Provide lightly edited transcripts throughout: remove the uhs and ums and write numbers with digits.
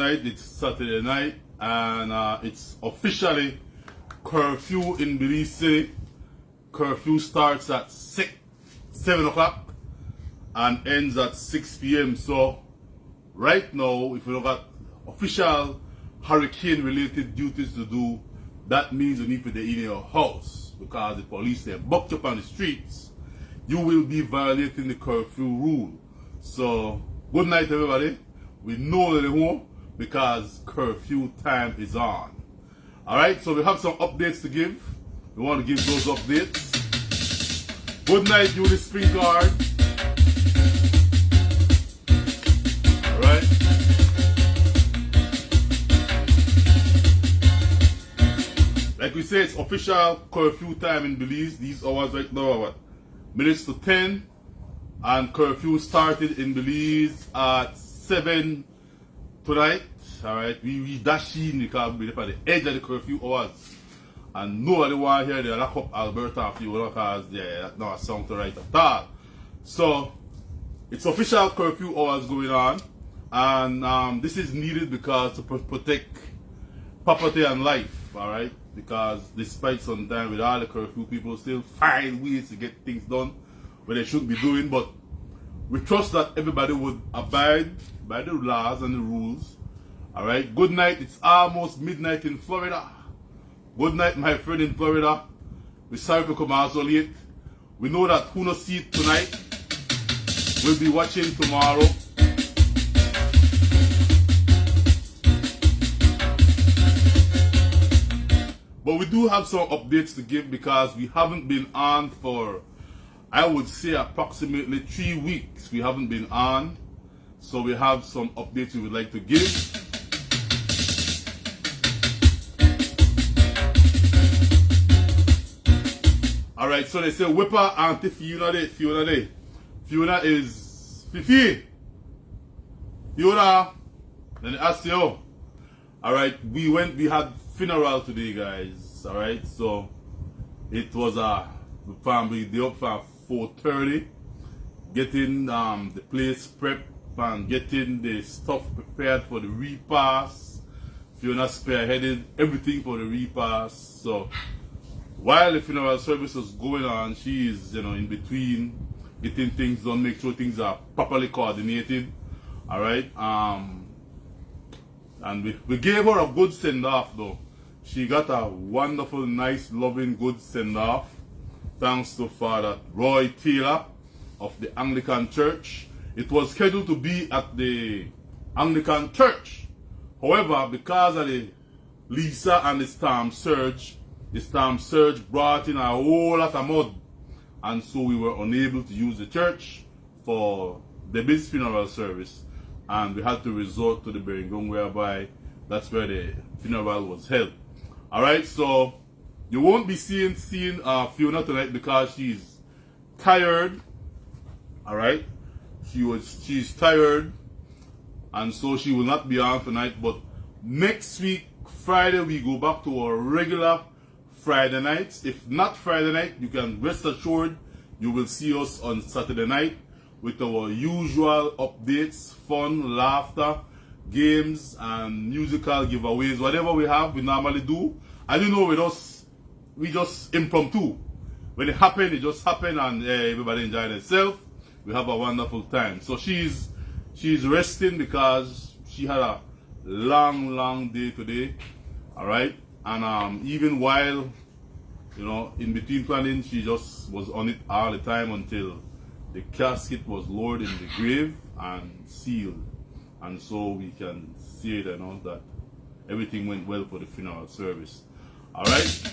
night, it's Saturday night, and it's officially curfew in Belize City. Curfew starts at 7 o'clock and ends at 6 p.m. So right now, if you look at official hurricane-related duties to do, that means you need to be in your house because the police are booked up on the streets. You will be violating the curfew rule. So good night, everybody. We know that they won't because curfew time is on. Alright, so we have some updates to give. We want to give those updates. Good night, Julie Springard. Alright. Like we say, it's official curfew time in Belize. These hours right now are what? Minutes to 10. And curfew started in Belize at 7 tonight. Alright, we dash in because we're at the edge of the curfew hours. And nobody want to hear they lock up Alberta a few because that's not a song to write at all. So, it's official curfew hours going on. And this is needed because to protect property and life. Alright, because despite sometimes with all the curfew, people still find ways to get things done when they shouldn't be doing. But we trust that everybody would abide by the laws and the rules. Alright, good night. It's almost midnight in Florida. Good night, my friend in Florida. We're sorry for coming out so late. We know that who not see it tonight will be watching tomorrow. But we do have some updates to give because we haven't been on for, I would say, approximately 3 weeks. We haven't been on. So we have some updates we would like to give. Alright, so they say Whipper Auntie Fiona Day. Fiona Day. Fiona is Fifi. Fiona. Then they ask you. Alright, we had funeral today, guys. Alright, so it was the family day up for 4:30. Getting the place prepped and getting the stuff prepared for the repast. Fiona spearheaded everything for the repast. So while the funeral service was going on, she is, in between getting things done, make sure things are properly coordinated. Alright. And we gave her a good send-off though. She got a wonderful, nice, loving, good send-off. Thanks to Father Roy Taylor of the Anglican Church. It was scheduled to be at the Anglican Church. However, because of the Lisa and the storm surge brought in a whole lot of mud. And so we were unable to use the church for the Debbie's funeral service. And we had to resort to the Beringong, whereby that's where the funeral was held. Alright, so you won't be seeing Fiona tonight because she's tired. Alright, she's tired, and so she will not be on tonight. But next week, Friday, we go back to our regular Friday nights. If not Friday night, you can rest assured you will see us on Saturday night with our usual updates, fun, laughter, games, and musical giveaways. Whatever we have, we normally do. And we just impromptu. When it happened, it just happened, and everybody enjoyed themselves. We have a wonderful time. So she's resting because she had a long day today. Alright? And even while, in between planning, she just was on it all the time until the casket was lowered in the grave and sealed. And so we can say that everything went well for the funeral service. Alright?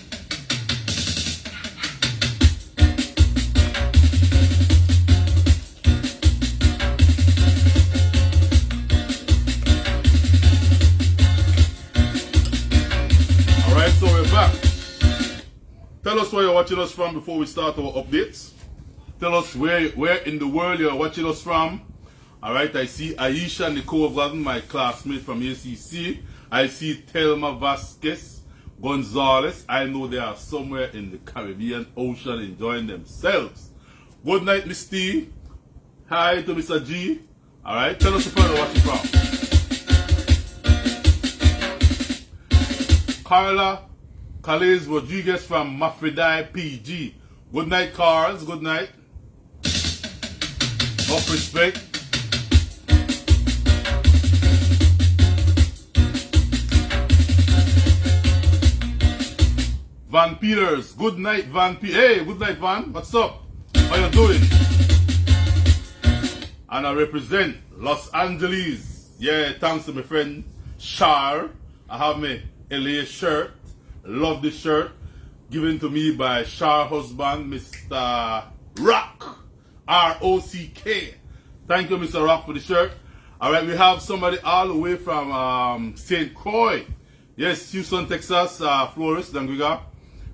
Alright, so we're back. Tell us where you're watching us from before we start our updates. Tell us where in the world you're watching us from. Alright, I see Aisha Nicole Gladden, my classmate from ACC. I see Thelma Vasquez Gonzalez. I know they are somewhere in the Caribbean Ocean enjoying themselves. Good night, Miss T. Hi to Mr. G. Alright, tell us where you're watching from. Carla Calais Rodriguez from Mafridai PG. Good night, Carls. Good night. Much respect. Van Peters. Good night, Van P. Hey, good night, Van. What's up? How you doing? And I represent Los Angeles. Yeah, thanks to my friend Shar. I have my LA shirt. Love this shirt. Given to me by Shar husband, Mr. Rock. R-O-C-K. Thank you, Mr. Rock, for the shirt. Alright, we have somebody all the way from St. Croix. Yes, Houston, Texas, Flores, Dangriga.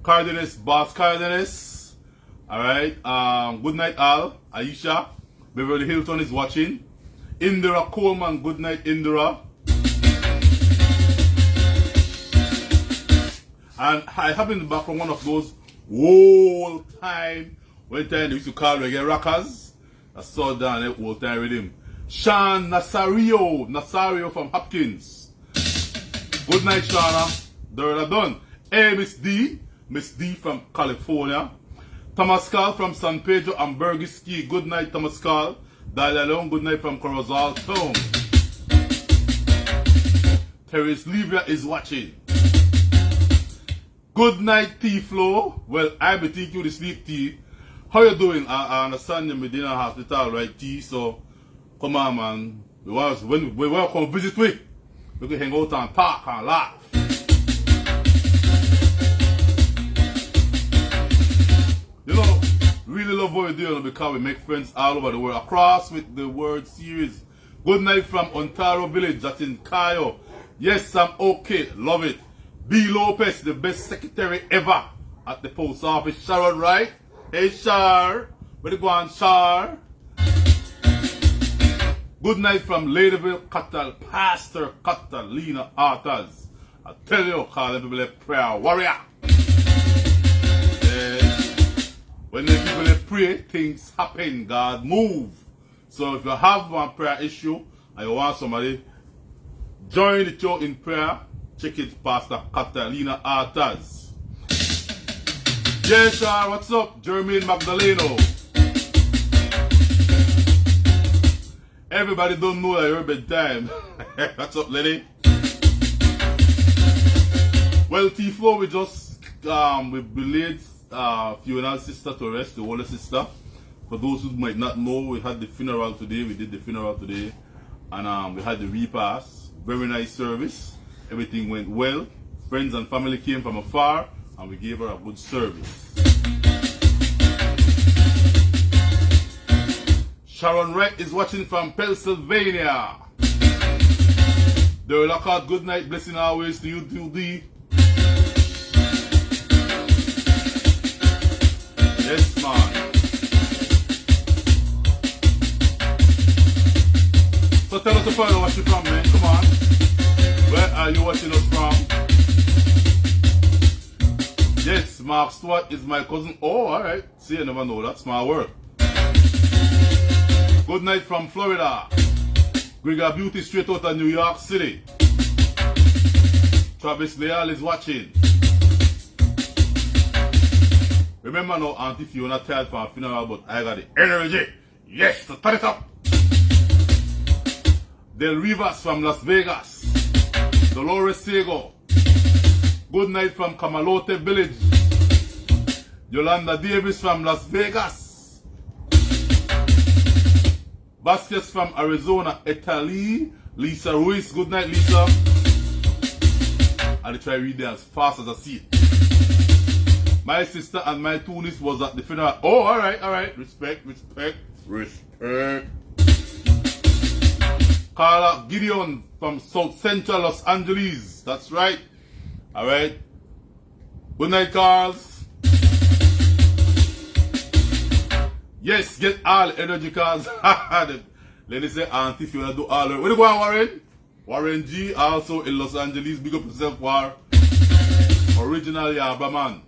Cardenas, Boss Cardenas. Alright, good night, Al. Aisha. Beverly Hilton is watching. Indira Coleman, good night, Indira. And I have in the background one of those old time, when time they used to call reggae rockers. I saw down that old time with him. Sean Nasario from Hopkins. Good night, Shauna. They're done. Hey, Miss D from California. Thomas Carl from San Pedro and Bergiski. Good night, Thomas Carl. Dalia Long, good night from Corozal Town. Terence Livia is watching. Good night, T-Flow. Well, I be taking you to sleep, T. How you doing? I understand you didn't have to talk, right, T? So, come on, man. When we want to come visit we can hang out and talk and laugh. You know, really love what we're doing because we make friends all over the world. Across with the World Series. Good night from Ontario Village, that's in Cayo. Yes, I'm okay. Love it. B. Lopez, the best secretary ever at the post office. Sharon, right? Hey, Shar. Where you going, Shar? Good night from Ladyville, Pastor Catalina Arthurs. I tell you, call them people a prayer warrior. When the people pray, things happen. God move. So if you have one prayer issue and you want somebody, join the show in prayer. Check it, Pastor Catalina Arthurs. Yes, sir, what's up? Jermaine Magdaleno. Everybody don't know that you're bedtime. What's up, lady? Well, T4, we just we relayed Fiona's sister to rest, the older sister. For those who might not know, we had the funeral today. We did the funeral today. And we had the repast. Very nice service. Everything went well. Friends and family came from afar, and we gave her a good service. Sharon Wright is watching from Pennsylvania. The Lockout, good night, blessing always to you, 2D. Yes, man. So tell us about what you're from, man. Come on. Where are you watching us from? Yes, Mark Stewart is my cousin. Oh, alright. See, I never know. That's my word. Good night from Florida. Grega Beauty straight out of New York City. Travis Leal is watching. Remember now, Auntie Fiona tired for a funeral, but I got the energy. Yes, to turn it up. Del Rivas from Las Vegas. Dolores Sego. Good night from Camalote Village. Yolanda Davis from Las Vegas. Vasquez from Arizona, Italy. Lisa Ruiz. Good night, Lisa. I'll try to read it as fast as I see it. My sister and my two nieces was at the funeral. Oh, alright. Respect. Carla Gideon from South Central Los Angeles. That's right. Alright. Good night, Carls. Yes, get all energy cars. Let me say, Auntie, if you want to do all the... Where you going, Warren? Warren G, also in Los Angeles. Big up yourself, War. Originally, man.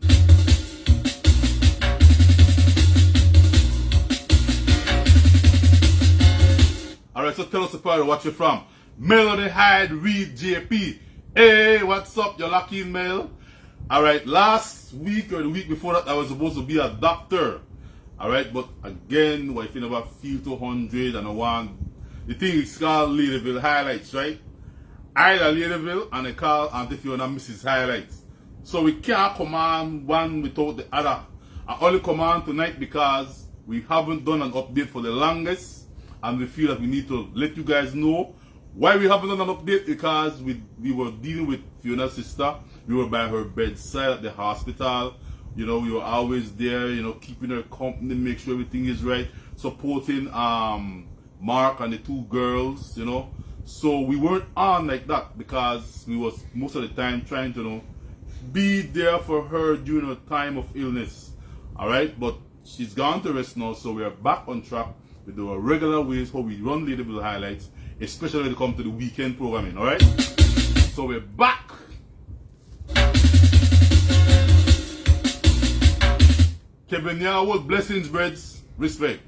Alright, so tell us about where you're from. Melody Hyde Reed JP. Hey, what's up, your lucky mail? Alright, last week or the week before that, I was supposed to be a doctor. Alright, but again, what if you never feel 200 and I want, the thing is called Ladyville highlights, right? I had a Ladyville and I call Auntie Fiona Mrs. Highlights. So we can't command one without the other. I only command tonight because we haven't done an update for the longest and we feel that we need to let you guys know why we haven't done an update, because we were dealing with Fiona's sister. We were by her bedside at the hospital. You know, we were always there, you know, keeping her company, make sure everything is right, supporting Mark and the two girls, you know. So we weren't on like that because we was most of the time trying to, you know, be there for her during her time of illness. Alright, but she's gone to rest now, so we are back on track with our regular ways how we run Ladyville highlights, especially when it comes to the weekend programming. Alright, so we're back. Kevin Yarwood, blessings, breads, respect.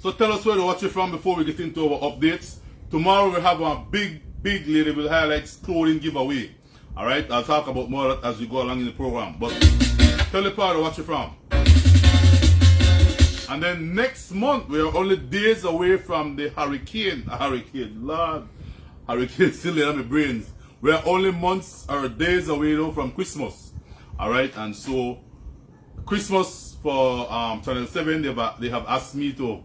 So tell us where to watch it from before we get into our updates. Tomorrow we have a big Ladyville highlights clothing giveaway. Alright, I'll talk about more of that as we go along in the program. But tell the part to watch it from. And then next month, we are only days away from the hurricane, Lord. Hurricane still in my brains. We are only months or days away though from Christmas. Alright, and so Christmas for Channel 7, they have asked me to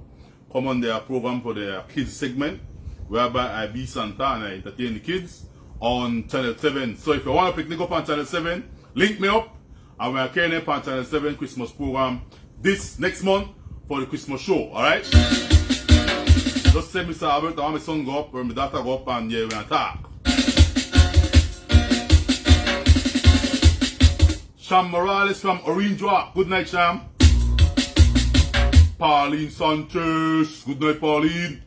come on their program for their kids segment, whereby I be Santa and I entertain the kids on Channel 7. So if you want to picnic up on Channel 7, link me up and we are carrying up on Channel 7 Christmas program this next month for the Christmas show, alright? Just say Mr. Albert, I want my son go up or my daughter go up and yeah, we're gonna talk. Sham Morales from Orange Walk. Good night, Sham. Pauline Sanchez. Good night, Pauline.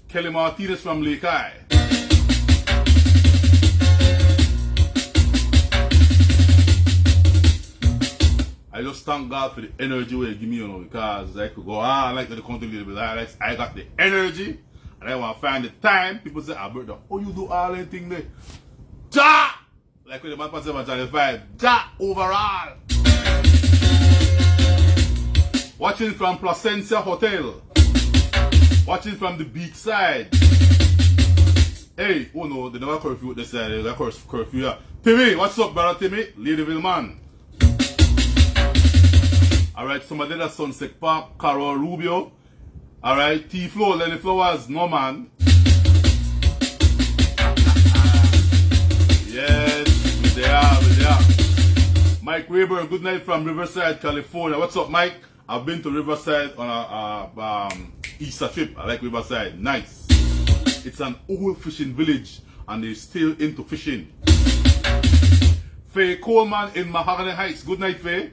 Kelly Martinez from Lake Eye. I just thank God for the energy where you give me, you know, because I could go, I like to come to Ladyville highlights. I got the energy and I want to find the time. People say, Alberto, oh, you do all anything there. Ja! Like when the man passes on Channel 5. Ja! Overall! Watching from Placencia Hotel. Watching from the beach side. Hey, oh no, they never curfew with this side. They never curfew here. Timmy, what's up, brother Timmy? Ladyville man. Alright, somebody that's Sunset Park, Carol Rubio. Alright, T-Flow, Lenny Flowers, no man. Yes, we there. Mike Rayburn, good night from Riverside, California. What's up, Mike? I've been to Riverside on a Easter trip. I like Riverside, nice. It's an old fishing village and they're still into fishing. Faye Coleman in Mahogany Heights, good night, Faye.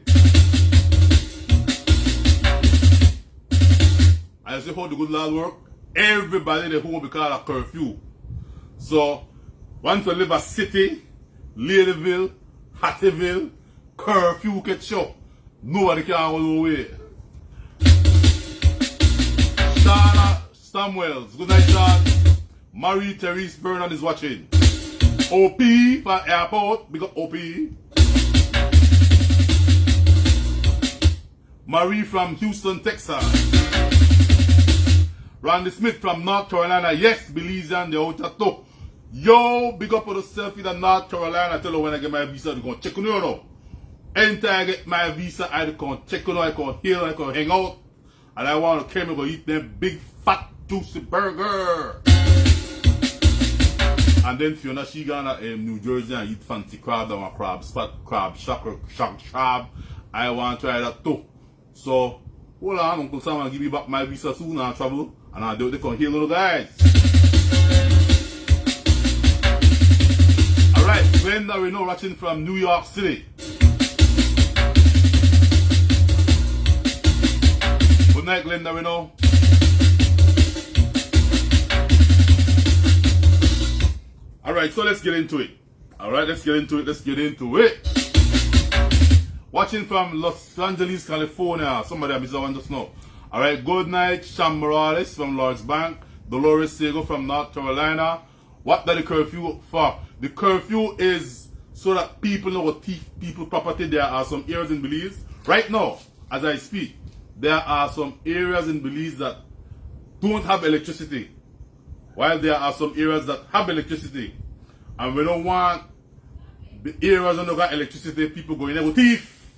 I see how the good Lord work. Everybody they home because of curfew. So once we live a city, Ladyville, Hattieville, curfew get shut. Nobody can go away. Shana Samuels, good night, Sean. Marie Therese Vernon is watching. OP for airport, big up OP. Marie from Houston, Texas. Randy Smith from North Carolina. Yes, Belizean, they're out at top. Yo, big up for the selfie in North Carolina. I tell you when I get my visa, they're going to check on you now. Anytime I get my visa, I can check on you, I can heal, I can hang out. And I want to come and go eat them big, fat, juicy burger. And then Fiona, she gonna New Jersey and eat fancy crab and crab spot, crab shack crab. I want to try that too. So, hold on, Uncle Sam will give me back my visa soon and I'll travel. And I'll do it, they can heal little guys. Alright, Glenda Reno watching from New York City. Good night, Glenda Reno. Alright, so let's get into it. Alright, let's get into it. Watching from Los Angeles, California. Somebody I want just know. Alright, good night, Sham Morales from Lord's Bank. Dolores Sego from North Carolina. What are the curfew for? The curfew is so that people know what thief people property. There are some areas in Belize. Right now, as I speak, there are some areas in Belize that don't have electricity, while there are some areas that have electricity. And we don't want the areas that don't got electricity, people going there with thief.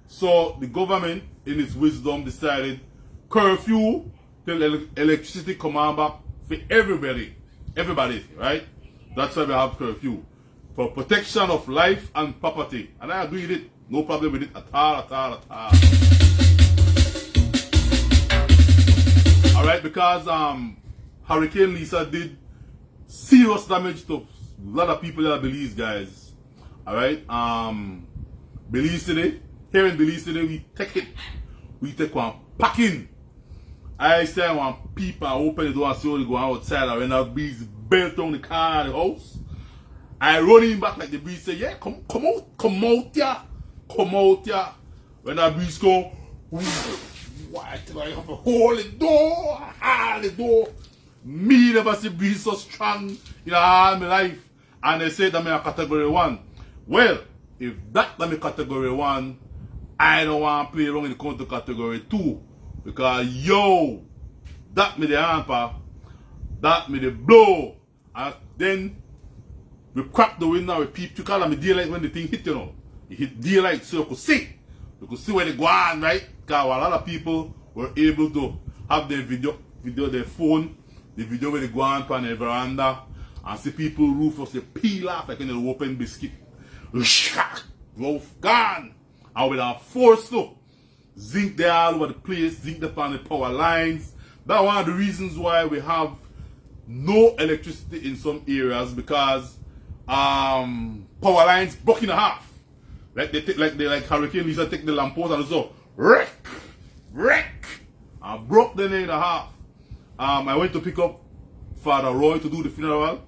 So the government, in its wisdom, decided curfew till electricity come on back for everybody. Everybody, right? That's why we have curfew. For protection of life and property. And I agree with it. No problem with it at all. Alright, because Hurricane Lisa did serious damage to a lot of people that Belize, guys. Alright, Belize City, here in Belize City, we take one packing. I say I want people open the door and see how they go outside, and when that breeze belt on the car and the house, I run in back like the breeze say, yeah, come out here. When that breeze go, why do I have to hold the door? Me never see breeze so strong in all my life. And they say that I'm a category 1. Well, if that I'm a category 1, I don't want to play around in the country category 2. Because yo, that me the hamper, that me the blow. And then we crack the window, we peep to call them the daylight when the thing hit, you know. It hit daylight so you could see. You could see where they go on, right? Because a lot of people were able to have their their phone, the video where they go on the veranda and see people roof of the peel off like in an open biscuit. Roof gone. And with our force too. Zinc there all over the place, zinc upon the power lines. That's one of the reasons why we have no electricity in some areas, because power lines broke in half. Like they take like Hurricane Lisa take the lamppost and so wreck, and broke them in half. I went to pick up Father Roy to do the funeral.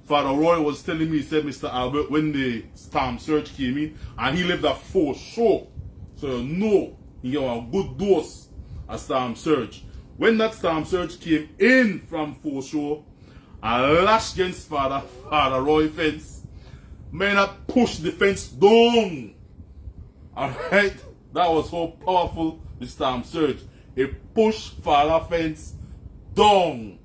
Father Roy was telling me, he said, Mr. Albert, when the storm surge came in, and he lived at 4 shore, so you know he got a good dose of storm surge. When that storm surge came in from 4 shore, I lashed against Father Roy fence. Man, I pushed the fence down. Alright? That was how powerful the storm surge. It pushed Father fence down.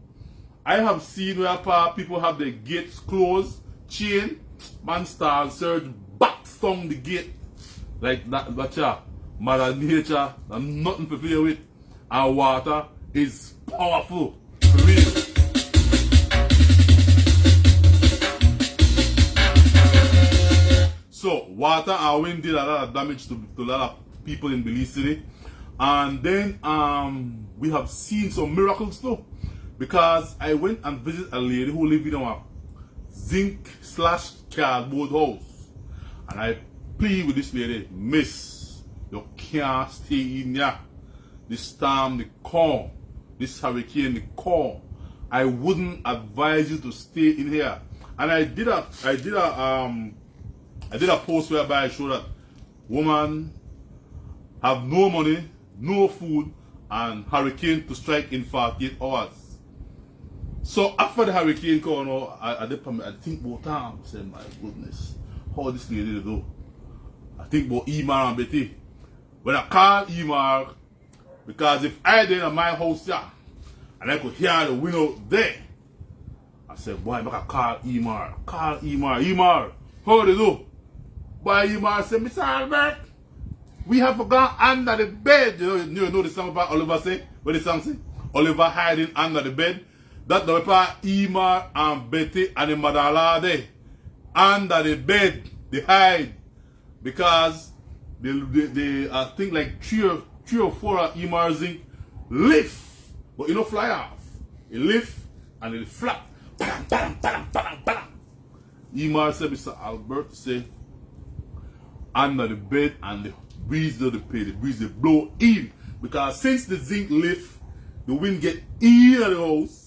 I have seen where people have their gates closed, chain, man storm surge backs down the gate. Like that, gotcha. Mother Nature, and nothing to play with. And water is powerful. For real. So, water and wind did a lot of damage to a lot of people in Belize City. And then we have seen some miracles too. Because I went and visited a lady who lived in a zinc/cardboard house. And I plead with this lady, Miss, you can't stay in here. This storm, the come. This hurricane, the come. I wouldn't advise you to stay in here. And I did a post whereby I showed that woman have no money, no food, and hurricane to strike in 48 hours. So after the hurricane came, I think about time. I said, my goodness, how this lady do? I think about Emar and Betty. When I call Emar, because if I did in my house here, and I could hear the window there, I said, boy, I call Emar. Call Emar, how they do? Boy, Emar said, Mr. Albert, we have gone under the bed. You know the song about Oliver say? What the song say? Oliver hiding under the bed. That the paper Emar and Betty and the mother-in-law there. Under the bed, they hide. Because they I think like three or four of Emar zinc lift. But you know fly off. It lift and it flap. Emar said, Mr. Albert say, under the bed and the breeze of the pay, the breeze they blow in. Because since the zinc lift, the wind get in the house,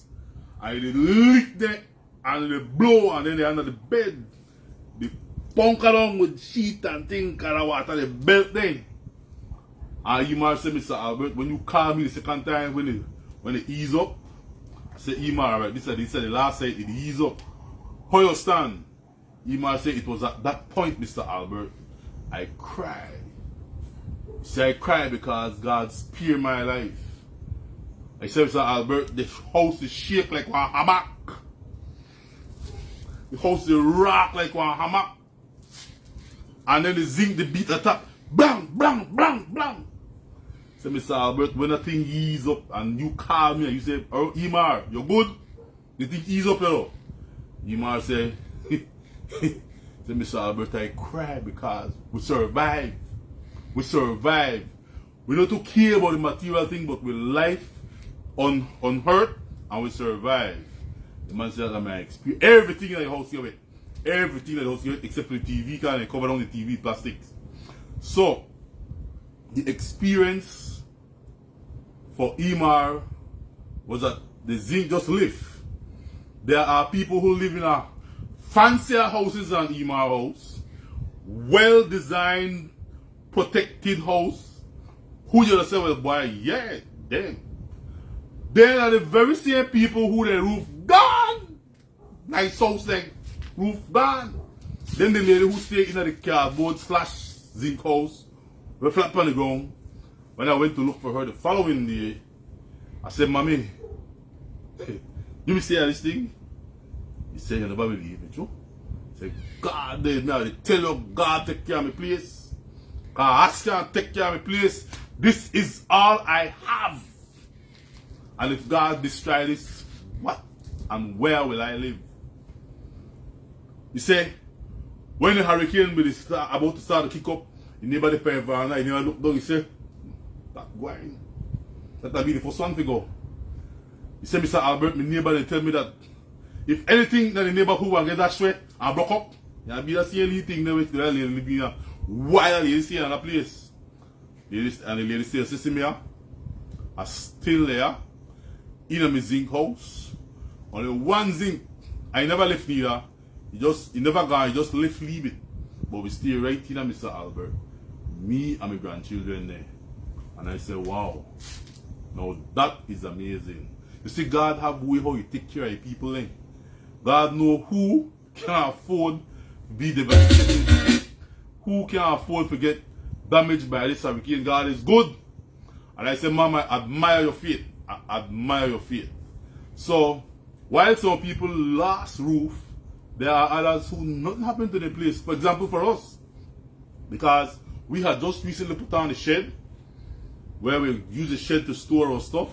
and they lift there and they blow, and then they under the bed. The bunker down with sheet and thing, kind of water, the belt thing. And Emar said, Mr. Albert, when you call me the second time, when it ease up, I said, Emar, right, this is the last time it ease up. How you stand? Emar said, it was at that point, Mr. Albert, I cried. He said, I cried because God spared my life. I said, Mr. Albert, the house is shake like one hammock. The house is rock like one hammock. And then the zinc, the beat the top. Bang, bang, bang, bang. I said, Mr. Albert, when the thing ease up and you call me and you say, oh, Emar, you good? The thing ease up, you know? Emar said, Mr. Albert, I cry because we survive. We survive. We don't to care about the material thing, but with life unhurt, and we survive. The man said, I experience everything in the house here, everything in the house here, except for the TV, can I cover down the TV plastics. So, the experience for Emar was that the zinc just lift. There are people who live in a fancier houses than Emar house, well-designed, protected house, who you say, well, boy, yeah, damn. Then are the very same people who the roof gone. Nice house like roof gone. Then the lady who stay in the cardboard / zinc house, we flat on the ground. When I went to look for her the following day, I said, Mommy, you me say this thing? He said, you never believe it, true? He said, God, they tell you God take care of my place. God ask you take care of my place. This is all I have. And if God destroy this, what and where will I live? He said, when the hurricane was about to start to kick up, he never the Verona, he never looked down, he said, that going. That'll be the first one to go. He said, Mr. Albert, my neighbor, they tell me that if anything that the neighborhood will get that sweat and broke up, it'll be the same thing that with the lady living here. While the lady stay in another place. And the lady say, sister me are still there in my zinc house. Only one zinc. I never left neither. He never gone, he just left leave it. But we stay right here, Mr. Albert. Me and my grandchildren there. And I said, wow. Now that is amazing. You see, God have way how you take care of people. Eh? God know who can afford to be devastated. Who can afford to get damaged by this hurricane. God is good. And I said, Mama, I admire your faith. I admire your faith. So, while some people lost roof, there are others who nothing happened to the place. For example, for us, because we had just recently put on a shed where we use the shed to store our stuff,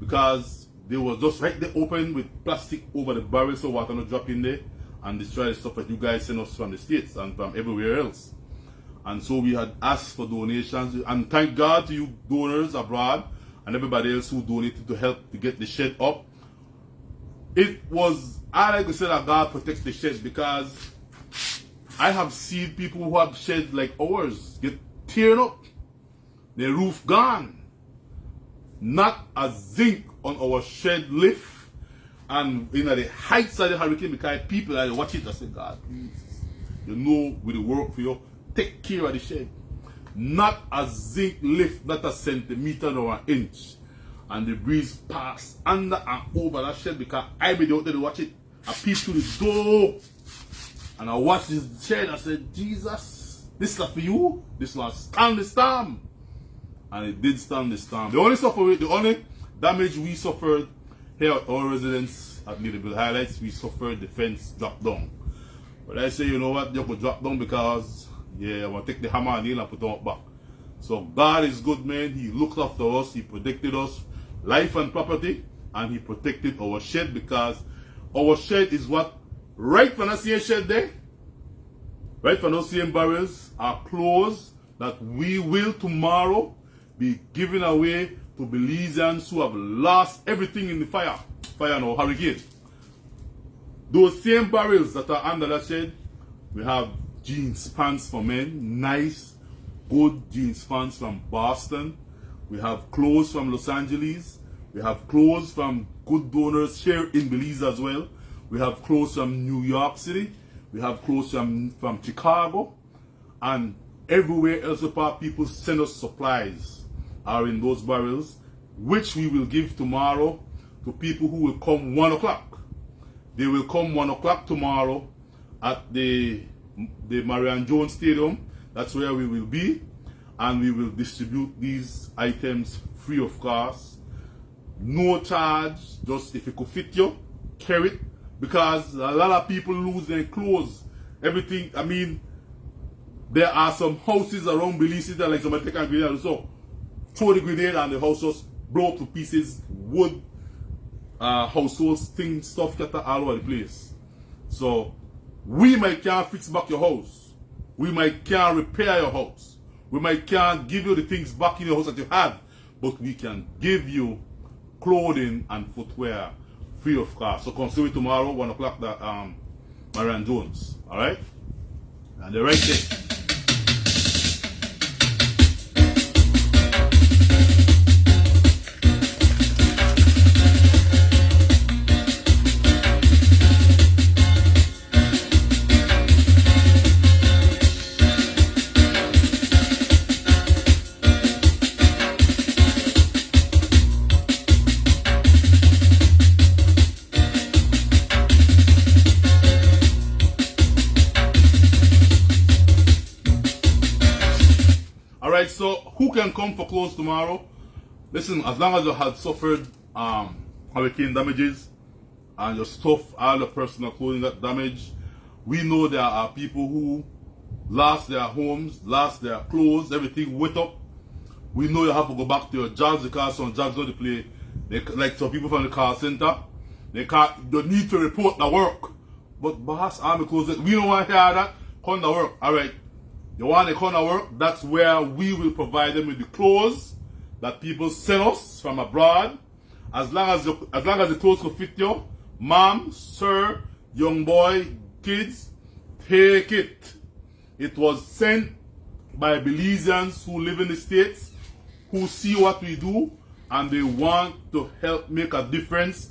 because they were just right there open with plastic over the barrel so water not drop in there and destroy the stuff that you guys send us from the States and from everywhere else. And so we had asked for donations, and thank God to you donors abroad and everybody else who donated to help to get the shed up. It was, I like to say that God protects the shed, because I have seen people who have sheds like ours get teared up, their roof gone, not a zinc on our shed lift, and in the heights of the hurricane, because people that watch it, I say, God, please, you know we will work for you, take care of the shed. Not a zinc lift, not a centimeter or an inch. And the breeze passed under and over that shed, because I be out there to watch it. I peeped through the door and I watched this shed. I said, Jesus, this is for you. This one stand the storm. And it did stand the storm. The only damage we suffered here at our residence at Ladyville Highlights, we suffered the fence drop down. But I say, you know what, you could drop down because, yeah, I want to take the hammer and nail and put it back. So God is good, man. He looked after us. He protected us, life and property, and He protected our shed, because our shed is what, right from the same shed there, right from those same barrels, are clothes that we will tomorrow be giving away to Belizeans who have lost everything in the fire or hurricane. Those same barrels that are under that shed, we have jeans pants for men, nice, good jeans pants from Boston. We have clothes from Los Angeles. We have clothes from good donors here in Belize as well. We have clothes from New York City. We have clothes from Chicago, and everywhere else apart, people send us supplies are in those barrels, which we will give tomorrow to people who will come 1 o'clock. They will come 1 o'clock tomorrow at the Marion Jones Stadium. That's where we will be, and we will distribute these items free of cost. No charge, just if it could fit you, carry it, because a lot of people lose their clothes, everything. I mean, there are some houses around Belize that like somebody take a grenade and so throw the grenade and the house just blow up to pieces, wood, household things, stuff that are all over the place. So we might can't fix back your house. We might can't repair your house. We might can't give you the things back in your house that you had, but we can give you clothing and footwear free of cost. So come see me tomorrow, 1 o'clock, at Marion Jones. Alright? And they're right there. Alright, so who can come for clothes tomorrow? Listen, as long as you had suffered hurricane damages and your stuff, all the personal clothing got damaged, we know there are people who lost their homes, lost their clothes, everything wet up. We know you have to go back to your jobs because some jobs don't play. Like some people from the call center, they need to report the work. But boss, army clothes, we don't want to hear that. Come to work. Alright. You want to come to work? That's where we will provide them with the clothes that people send us from abroad. As long as the clothes can fit you, mom, sir, young boy, kids, take it. It was sent by Belizeans who live in the States, who see what we do, and they want to help make a difference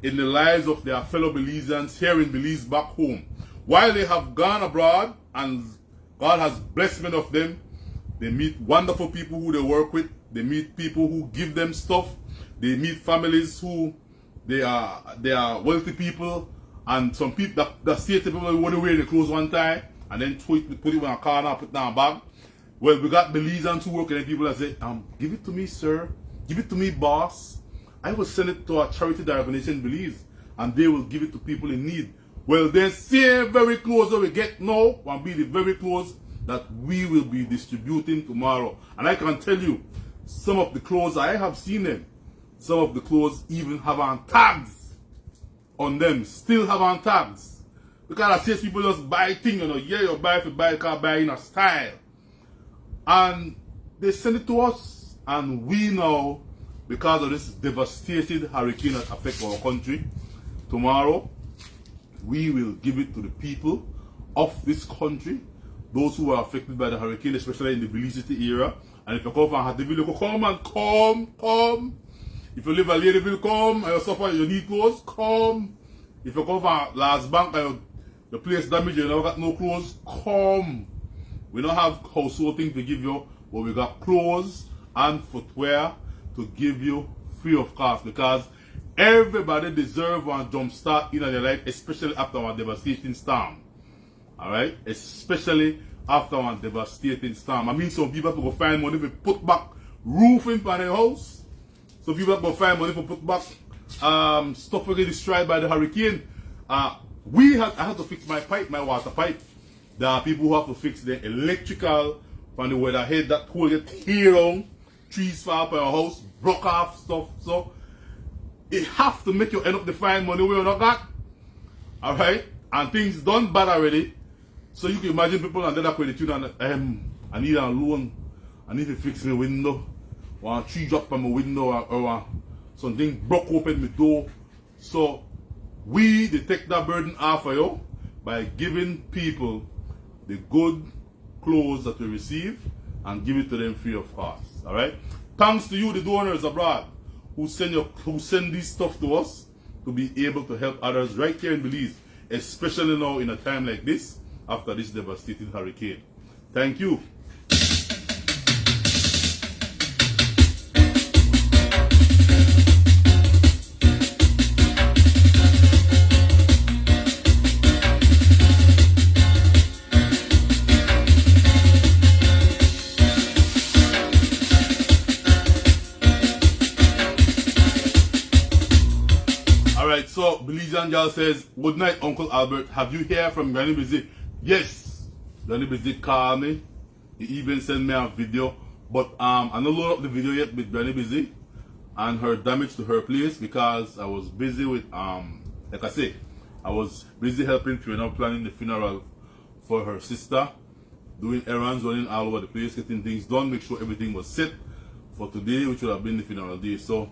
in the lives of their fellow Belizeans here in Belize back home. While they have gone abroad and God has blessed many of them, they meet wonderful people who they work with. They meet people who give them stuff. They meet families who they are wealthy people, and some people that see people who want to wear the clothes one time and then put it in a corner, put it down a bag. Well, we got Belizeans who work, and people that say, give it to me, sir. Give it to me, boss. I will send it to a charity organization in Belize, and they will give it to people in need. Well, then same very clothes that we get now will be the very clothes that we will be distributing tomorrow. And I can tell you, some of the clothes, I have seen them. Some of the clothes even have on tags on them. Still have on tags. Because I see people just buy things, you know. Yeah, you buy if you buy a car, buy in a style. And they send it to us. And we now, because of this devastating hurricane that affects our country, tomorrow, we will give it to the people of this country, those who are affected by the hurricane, especially in the Belize City area. And if you come from Ladyville, you come and come. If you live at Ladyville, come. And you suffer, you need clothes, come. If you come from Last Bank and the place damaged, you never got no clothes, come. We don't have household things to give you, but we got clothes and footwear to give you free of cost, because everybody deserves one jump start in their life, especially after one devastating storm. Alright? Especially after one devastating storm. I mean, some people have to go find money to put back roofing for their house. Some people have to go find money to put back stuff that get destroyed by the hurricane. I have to fix my pipe, my water pipe. There are people who have to fix the electrical from the weatherhead that will get tear down, trees fall up in your house, broke off stuff. So it have to make you end up to find money where you not got. Alright? And things done bad already. So you can imagine people and then with the tune and I need a loan. I need to fix my window. Or a tree drop on my window, or something broke open my door. So we take that burden off of you by giving people the good clothes that we receive and give it to them free of cost. Alright? Thanks to you, the donors abroad, who send these stuff to us to be able to help others right here in Belize. especially now in a time like this after this devastating hurricane. Thank you. Alright, so Belize Angel says, good night, Uncle Albert. Have you heard from Granny Busy? Yes. Granny Busy called me. He even sent me a video. But I don't load up the video yet with Granny Busy and her damage to her place because I was busy with, like I say, I was busy helping Fiona planning the funeral for her sister, doing errands, running all over the place, getting things done, make sure everything was set for today, which would have been the funeral day. So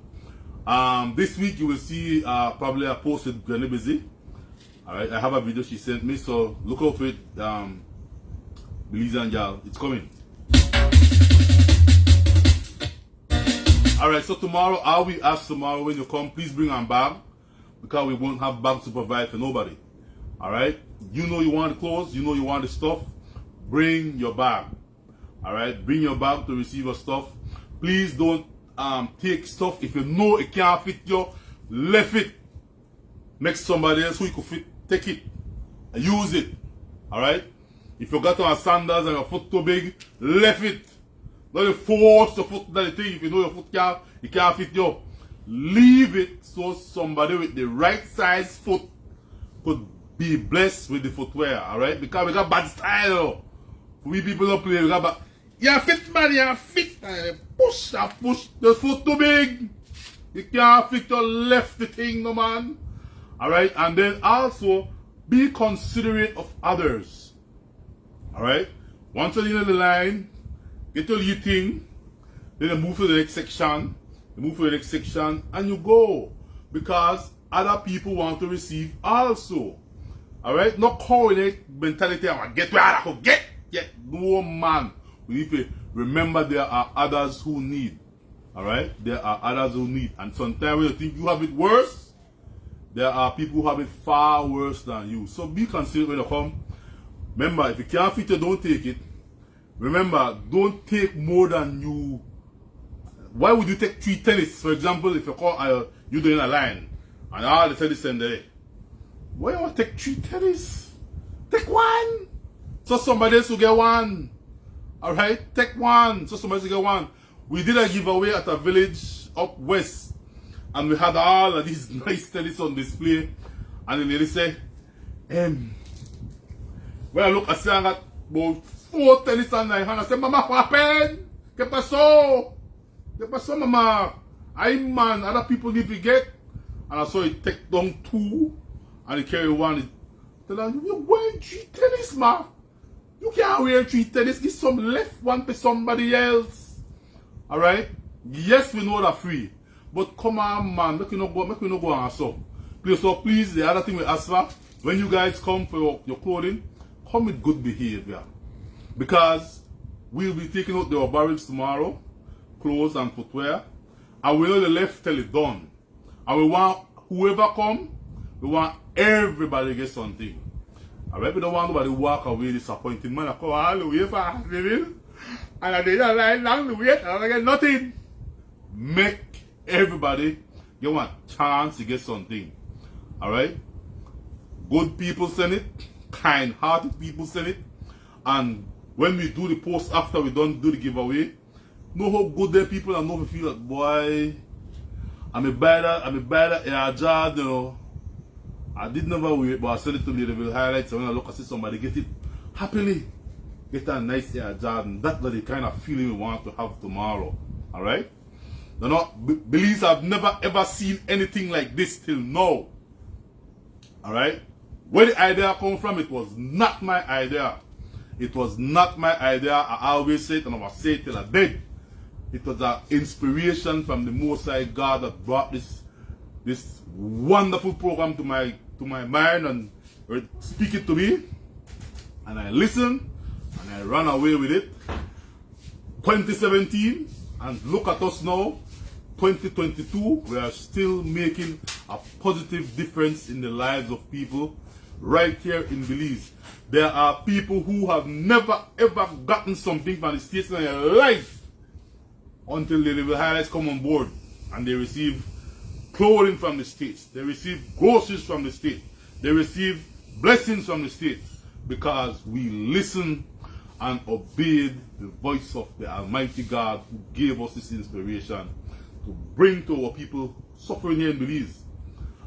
this week you will see probably a post with Granny Busy. Alright, I have a video she sent me, so look out for it. Belize Angel, it's coming. Alright, so tomorrow, I will ask tomorrow when you come, please bring a bag, because we won't have bags to provide for nobody. Alright, you know you want the clothes, you know you want the stuff, bring your bag. Alright, bring your bag to receive your stuff. Please don't take stuff if you know it can't fit you, left it. Make somebody else who you could fit, take it and use it. Alright? If you got on sandals and your foot too big, left it. Don't force your foot that thing if you know your foot can't fit you. Leave it so somebody with the right size foot could be blessed with the footwear. Alright? Because we got bad style. We people don't play, we got bad. You're fit, man, you're fit. Push and push. The foot too big. You can't fit your left the thing, no man. Alright? And then also, be considerate of others. Alright? Once you're in the line, get your little thing. Then you move to the next section. You move to the next section and you go. Because other people want to receive also. Alright? Not coordinate mentality. I get where I can get. No, man. We need to remember there are others who need. Alright? There are others who need. And sometimes when you think you have it worse, there are people who have it far worse than you. So be considerate when you come. Remember, if you can't fit it, don't take it. Remember, don't take more than you. Why would you take 3 tennis? For example, if you call you doing a line and all the tennis in there. Why you want to take 3 tennis? Take 1. So somebody else will get 1. Alright, take 1 so somebody else will get 1. We did a giveaway at a village up west. And we had all of these nice tennis on display. And the lady said, when I look, I see I got about 4 tennis on my hand. I said, Mama, what happened? ¿Qué pasó? ¿Qué pasó, Mama? I man, other people need to get. And I saw it take down 2 and he carry 1. Tell her, you're wearing 3 tennis, ma. You can't wear 3 tennis. Give some left one for somebody else. Alright? Yes, we know that free. But come on, man, make we not go on so. Please, so please, the other thing we ask for, when you guys come for your clothing, come with good behavior. Because we'll be taking out the barrels tomorrow, clothes and footwear, and we know the left till it's done. And we want whoever come, we want everybody to get something. Alright, we don't want nobody to walk away disappointed. Man, I come all the way for Ladyville, and I did a line long the way, and I get nothing. Make everybody get one chance to get something. Alright? Good people send it, kind-hearted people send it, and when we do the post after we don't do the giveaway, know how good them people and know we feel like, boy, I'm a better jar, you know. I did never wear it, but I sent it to Ladyville highlights, and when I look, I see somebody get it happily, get a nice jar, and that's the kind of feeling we want to have tomorrow. Alright? You know, Belize, I've never ever seen anything like this till now. Alright? Where the idea come from, it was not my idea. It was not my idea. I always say it and I will say it till I dead. It was an inspiration from the Most High God that brought this wonderful program to my mind and speak it to me. And I listened and I ran away with it. 2017, and look at us now. 2022, we are still making a positive difference in the lives of people. right here in Belize. There are people who have never ever gotten something from the States in their life until the Ladyville Highlights come on board and they receive clothing from the States. They receive groceries from the States. They receive blessings from the States because we listen and obeyed the voice of the Almighty God who gave us this inspiration to bring to our people suffering here in Belize.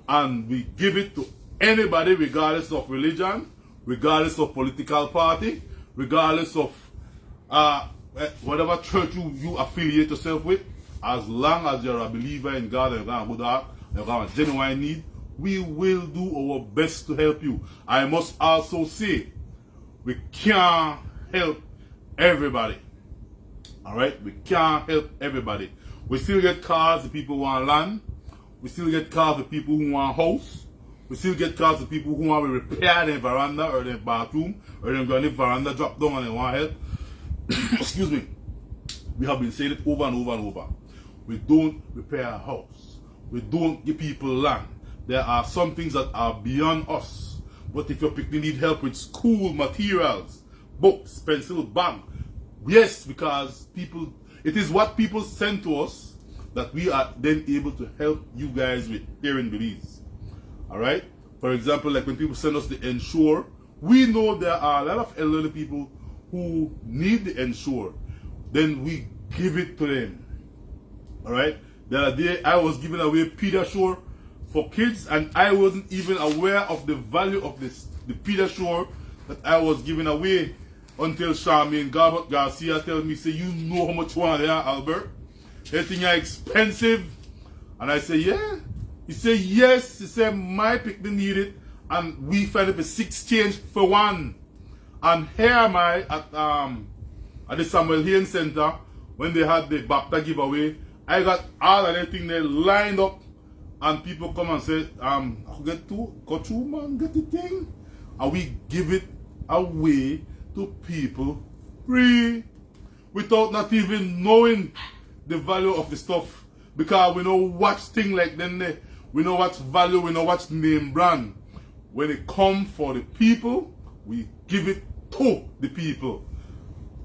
And we give it to anybody regardless of religion, regardless of political party, regardless of whatever church you affiliate yourself with. As long as you're a believer in God and you've got a good heart, you've got a genuine need, we will do our best to help you. I must also say, we can't help everybody. Alright? We can't help everybody. We still get cars if people want land. We still get cars for people who want a house. We still get cars for people who want to repair their veranda or their bathroom, or they're going to veranda drop down and they want help. Excuse me. We have been saying it over and over and over. We don't repair a house. We don't give people land. There are some things that are beyond us. But if your people need help with school materials, books, pencil, bag, yes, because people, it is what people send to us that we are then able to help you guys with here in Belize. Alright? For example, like when people send us the Ensure, we know there are a lot of elderly people who need the Ensure. Then we give it to them. Alright? The other day I was giving away Pediasure for kids and I wasn't even aware of the value of the Pediasure that I was giving away until Charmaine Garcia told me, say, you know how much one they are, Albert? Everything are expensive. And I say, yeah. He said, yes. He said, my picnic need it. And we find it for 6 change for one. And here am I at the Samuel Haynes Center when they had the BAPTA giveaway. I got all of everything there lined up. And people come and say, go through, man, get the thing. And we give it away to people free without not even knowing the value of the stuff, because we know what's thing like them there. We know what's value, we know what's name brand. When it comes for the people, we give it to the people.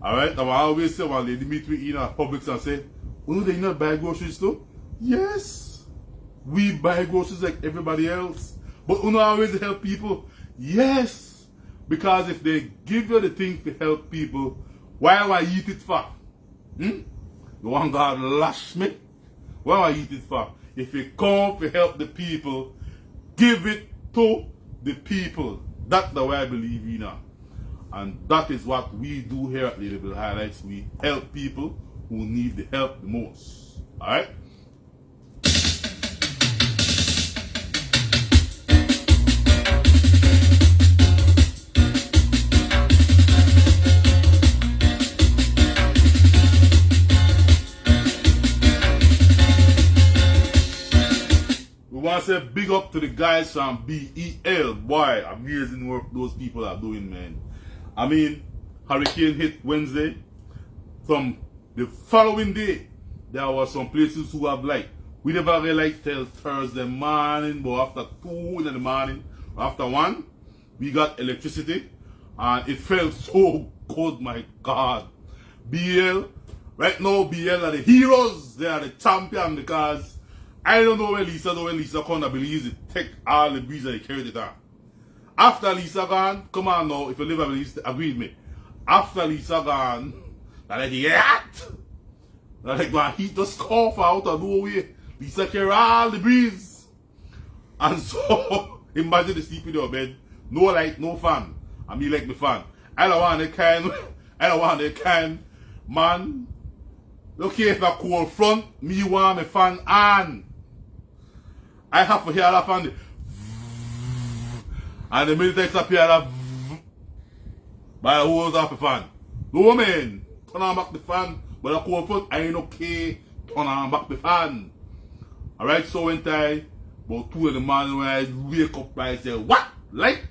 Alright, I always say when lady meet me in a Publix and say, oh, they not buy groceries too? Yes, we buy groceries like everybody else. But we don't always help people. Yes, because if they give you the thing to help people, why will I eat it for? You want God lash me? Why will I eat it for? If you come to help the people, give it to the people. That's the way I believe in now. And that is what we do here at Ladyville Highlights. We help people who need the help the most. Alright? We want to say big up to the guys from BEL. Boy, amazing work those people are doing, man. I mean, hurricane hit Wednesday. From the following day, there were some places who have light. We never really light till Thursday morning, but after 2 in the morning, after 1, we got electricity. And it felt so good, my God. BL, right now, BL are the heroes. They are the champion because I don't know when Lisa come to Belize, it take all the breeze and they carried it on. After Lisa gone, come on now, if you live in Belize, agree with me. After Lisa gone, they're like, yeah! They're like, my heat just cough out of nowhere. Lisa carry all the breeze. And so, imagine the sleep in your bed, no light, no fan. And me like the fan. I don't want the kind, man. Okay, if I cold front, me want my fan on. I have to hear that fan. And the minute I stop here, that by the holes off the fan. No man, turn on back the fan. But I cold front, I ain't okay. Turn on back the fan. Alright, so when I about 2 in the morning when I wake up, I say, what? Light?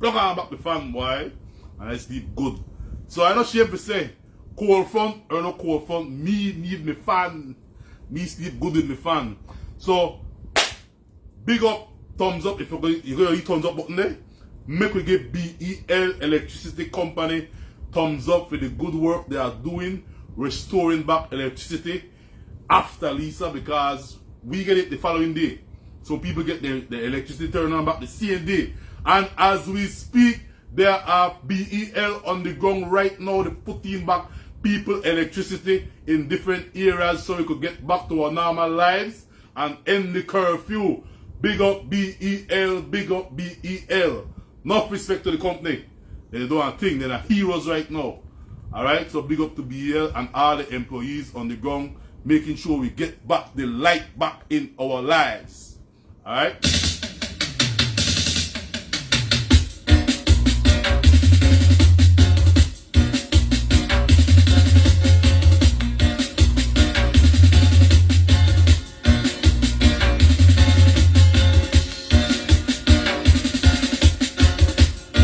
Plug on back the fan, boy. And I sleep good. So I'm not ashamed to say, cold front or no cold front, me need my fan. Me sleep good with my fan. So, big up, thumbs up if you're going to hit thumbs up button there. Make we give BEL Electricity Company thumbs up for the good work they are doing, restoring back electricity after Lisa, because we get it the following day. So people get the electricity turned on back the same day. And as we speak, there are BEL on the ground right now. They're putting back people electricity in different areas so we could get back to our normal lives and end the curfew. Big up BEL, big up BEL. Enough respect to the company. They do a thing, they're heroes right now. Alright, so big up to BEL and all the employees on the ground, making sure we get back the light back in our lives. Alright?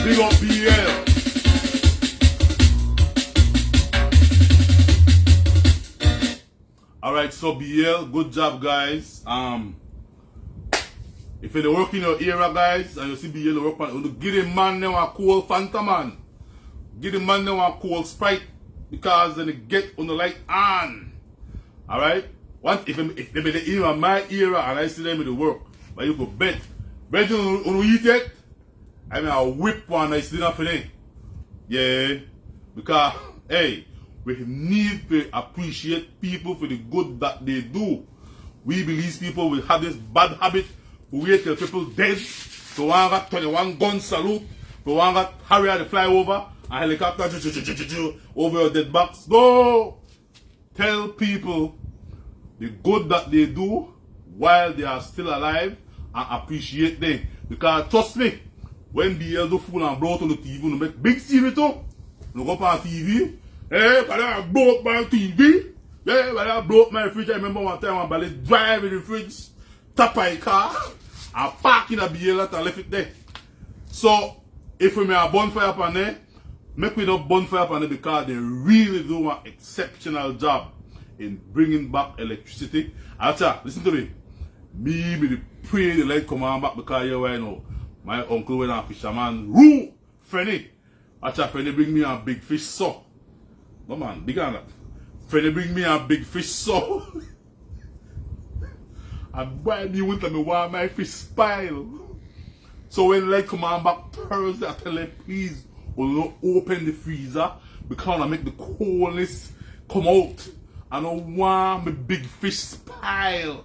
Big up BEL. Alright, so BEL, good job guys. If you work in your area guys and you see BEL work on, give the man now a cool Fanta man. Give the man now a cool Sprite, because then they get on the light on. Alright? Once if they be in my area and I see them in the work, but you could bet. Bet you eat it. I mean, I whip one, I see nothing in. Yeah. Because, hey, we need to appreciate people for the good that they do. We believe people will have this bad habit to wait till people dead. So one got 21 gun salute. So one got Harrier to fly over and helicopter over your dead box. No! Tell people the good that they do while they are still alive and appreciate them. Because trust me, when BEL do fool and blow out on the TV, you make big series too. You go up on TV. Hey, but I blow up my TV. Yeah, but I blow up my fridge. I remember one time I drive in the fridge, tap my car, and park in a BEL and left it there. So, if we may have bonfire upon there, make we not bonfire upon there, because they really do an exceptional job in bringing back electricity. Actually, listen to me. Me pray the light come on back, because you know, my uncle went a fisherman, Roo, Frenny. Actually, Frenny bring me a big fish, so. No man, bigger than that. Frenny bring me a big fish, so. And why me want me want my fish spoil? So when light come on back Thursday, I tell them, please, we'll open the freezer, because I make the coolness come out. I don't want my big fish spoil.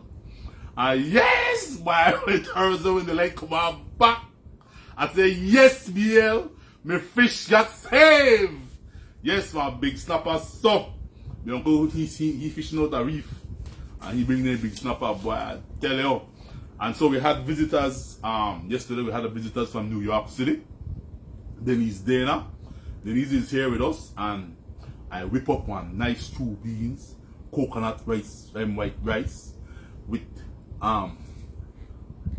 And yes, why when Thursday when the light come on back, I say, yes, BEL, my fish got saved. Yes, my big snapper, so. My uncle, he fishing out a reef. And he bring the big snapper, boy, I tell you. And so we had visitors, yesterday we had visitors from New York City. Denise Dana. Denise is here with us, and I whip up one nice stew beans, coconut rice, white rice, with,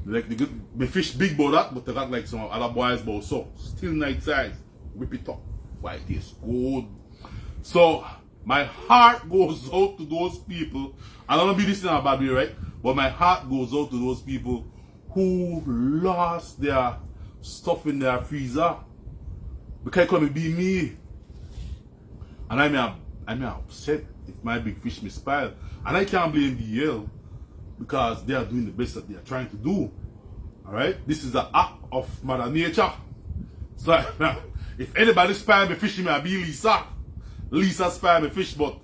like the fish big about that, but they got like some other boys about so. Still nice size. Whip it up. Why it is good. So my heart goes out to those people. I don't want to be this in a bad way, right? But my heart goes out to those people who lost their stuff in their freezer. Because it could be me. And I'm upset if my big fish misspelled. And I can't blame BEL, because they are doing the best that they are trying to do. Alright? This is an act of Mother Nature. So if anybody spy me fish, it may be Lisa. Lisa spy me fish, but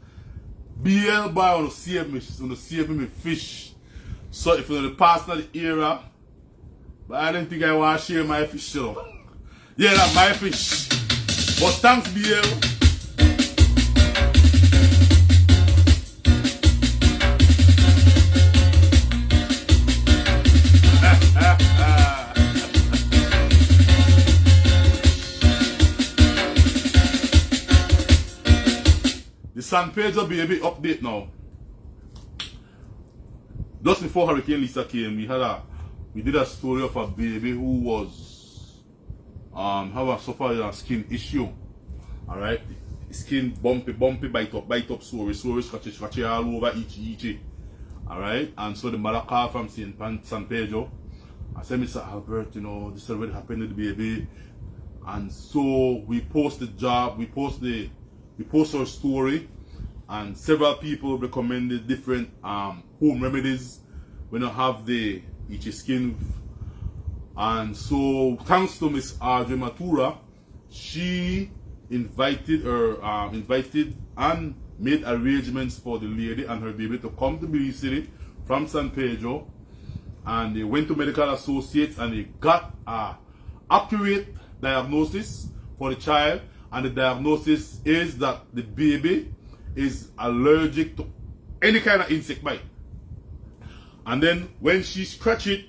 BEL boy want to save me fish. So if you're the pastor of the area, but I don't think I want to share my fish, you know. Yeah, that's my fish. But thanks BEL. The San Pedro baby update now. Just before Hurricane Lisa came, we did a story of a baby who was suffered a skin issue. Alright? Skin bumpy, bite up, sore, scratchy all over, itchy. Alright? And so the mother called from San Pedro I said, Mr. Albert, you know, this already happened to the baby. And so we post the job, we post our story, and several people recommended different home remedies when you have the itchy skin. And so thanks to Miss Audrey Matura, she invited and made arrangements for the lady and her baby to come to Belize City from San Pedro, and they went to medical associates and they got a accurate diagnosis for the child, and the diagnosis is that the baby is allergic to any kind of insect bite. And then when she scratch it,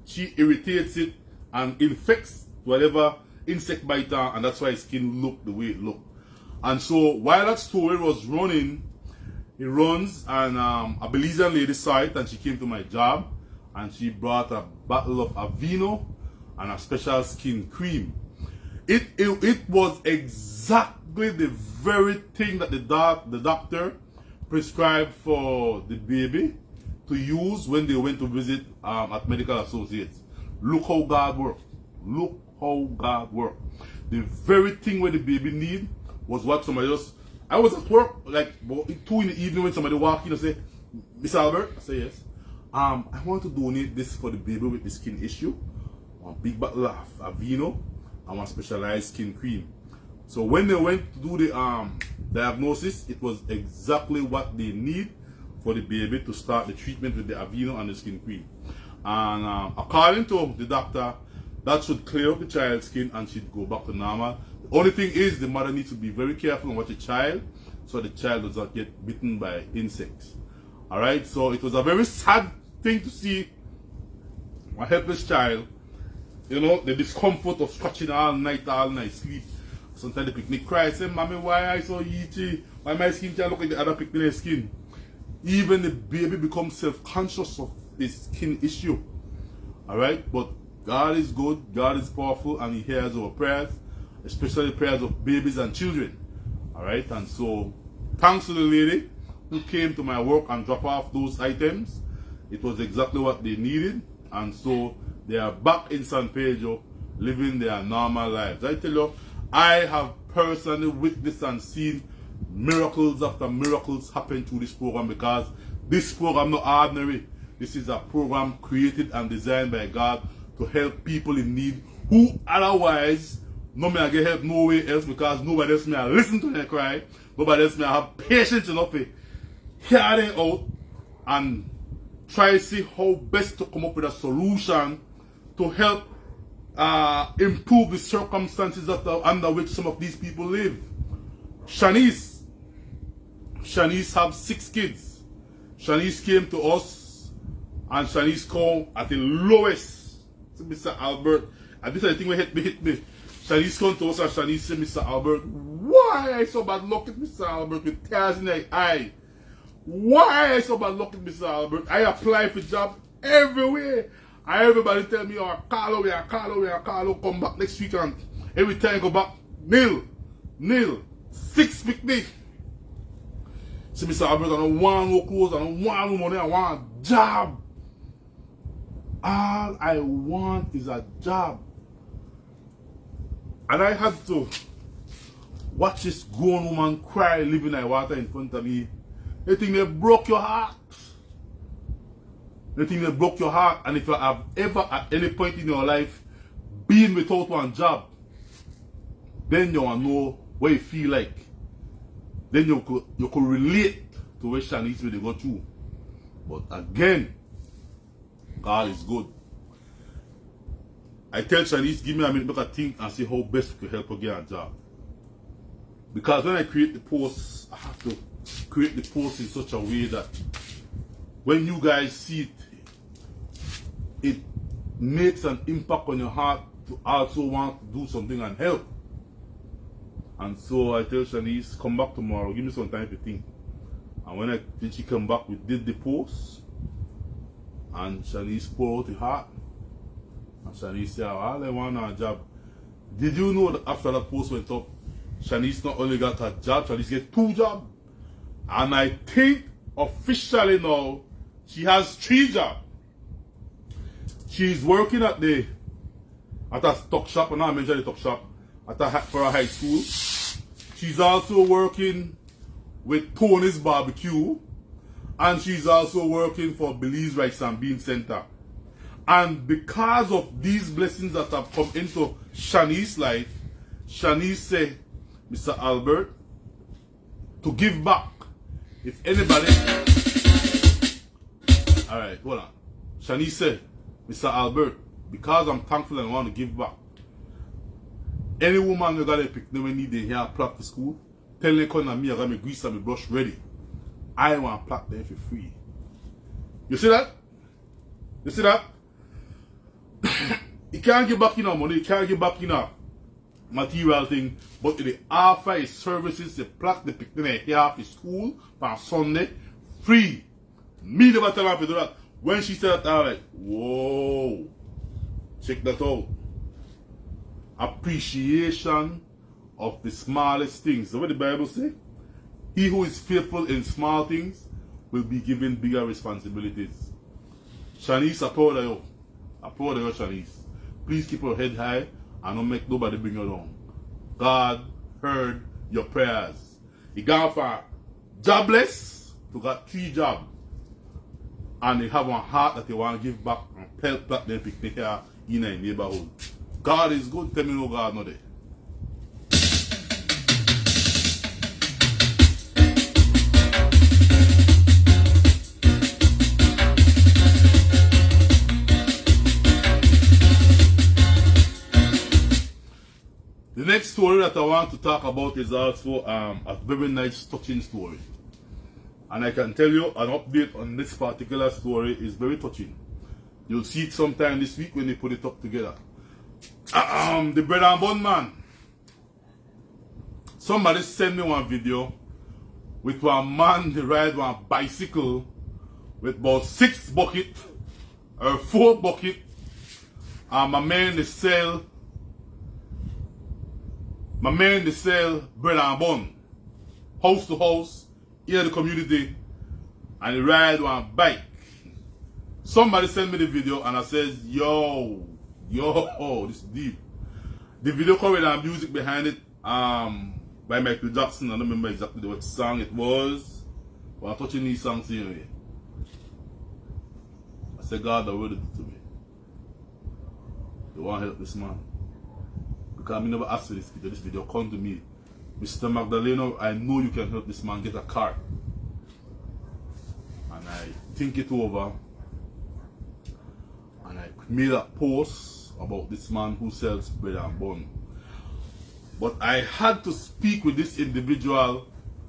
she irritates it and infects whatever insect bite her, and that's why his skin looked the way it looked. And so while that story was running, it runs, and a Belizean lady saw it, and she came to my job and she brought a bottle of Aveeno and a special skin cream. It was exactly the very thing that the doctor prescribed for the baby to use when they went to visit at medical associates. Look how God worked. Look how God worked. The very thing where the baby need was what somebody else. I was at work like 2 in the evening when somebody walked in and say, Mr. Albert, I say yes. I want to donate this for the baby with the skin issue. One big bottle of Aveeno and one specialized skin cream. So when they went to do the diagnosis, it was exactly what they need for the baby to start the treatment with the Aveeno and the skin cream. And according to the doctor, that should clear up the child's skin and she'd go back to normal. The only thing is the mother needs to be very careful and watch the child so the child does not get bitten by insects. Alright, so it was a very sad thing to see a helpless child, you know, the discomfort of scratching all night, sleep. Sometimes the picnic cry, say, Mommy, why I so itchy? Why my skin can't look like the other picnic skin? Even the baby becomes self-conscious of this skin issue. Alright, but God is good, God is powerful, and He hears our prayers, especially prayers of babies and children. Alright, and so thanks to the lady who came to my work and dropped off those items. It was exactly what they needed, and so they are back in San Pedro living their normal lives. I tell you, I have personally witnessed and seen miracles after miracles happen through this program, because this program is not ordinary. This is a program created and designed by God to help people in need who otherwise no may get help nowhere else, because nobody else may listen to them cry, nobody else may have patience enough to hear them out and try to see how best to come up with a solution to help improve the circumstances under which some of these people live. Shanice have 6 kids. Shanice came to us, and Shanice called at the lowest. Mr. Albert, and this is the thing that hit me. Shanice come to us and Shanice said, Mr. Albert, why I so bad luck at Mr. Albert with tears in the eye? Why I so bad luck at Mr. Albert? I apply for job everywhere. And everybody tell me, oh, Carlo, come back next week, and every time I go back, nil. 6 picnic. So Mr. Albert, I don't want no clothes, I don't want no money, I want a job. All I want is a job. And I had to watch this grown woman cry, living in water in front of me. They think they broke your heart. They think they broke your heart. And if you have ever at any point in your life been without one job, then you will know what you feel like. Then you could relate to what Shanice really go through. But again, God is good. I tell Shanice, give me a minute to think and see how best we can help her get a job. Because when I create the post, I have to create the post in such a way that when you guys see it, it makes an impact on your heart to also want to do something and help. And so I tell Shanice, come back tomorrow, give me some time to think. And when she come back, we did the post, and Shanice poured out her heart. And Shanice said, oh, all I want a job. Did you know that after that post went up, Shanice not only got a job, Shanice get 2 jobs. And I think officially now, she has 3 jobs. She's working at a stock shop, and I mentioned the stock shop, for a high school. She's also working with Tony's Barbecue, and she's also working for Belize Rice and Bean Center. And because of these blessings that have come into Shanice's life, Shanice said, Mr. Albert, to give back. If anybody... Alright, hold on. Shanice said, Mr. Albert, because I'm thankful and I want to give back. Any woman who got a picnic when need their hair plucked to school, tell them come to me, I got my grease and my brush ready. I want to pluck them for free. You see that? You see that? You can't give back money, you can't give back material thing, but the offer is services, the pluck the picnic here after school on Sunday, free. Me never tell her to do that. When she said that, I was like, whoa, check that out. Appreciation of the smallest things. So what the Bible say? He who is faithful in small things will be given bigger responsibilities. Shanice, I proud of you. I proud of you, Shanice. Please keep your head high and don't make nobody bring you down. God heard your prayers. He got for jobless to got 3 jobs. And they have one heart that they want to give back and help that they pick here in a neighborhood. God is good. Tell me no God no there. The next story that I want to talk about is also a very nice, touching story. And I can tell you an update on this particular story is very touching. You'll see it sometime this week when they put it up together. The bread and bun man. Somebody sent me one video with one man they ride one bicycle with about 6 buckets or 4 buckets. And my man they sell bread and bun, house to house, in the community, and he ride one bike. Somebody sent me the video and I says, yo, this is deep. The video covered and music behind it by Michael Jackson. I don't remember exactly what song it was, but I'm touching these songs anyway. I said, God, what did it to me? You want to help this man? Because I never asked for this video. This video come to me. Mr. Magdaleno, I know you can help this man get a car. And I think it over. And I made a post about this man who sells bread and bun. But I had to speak with this individual.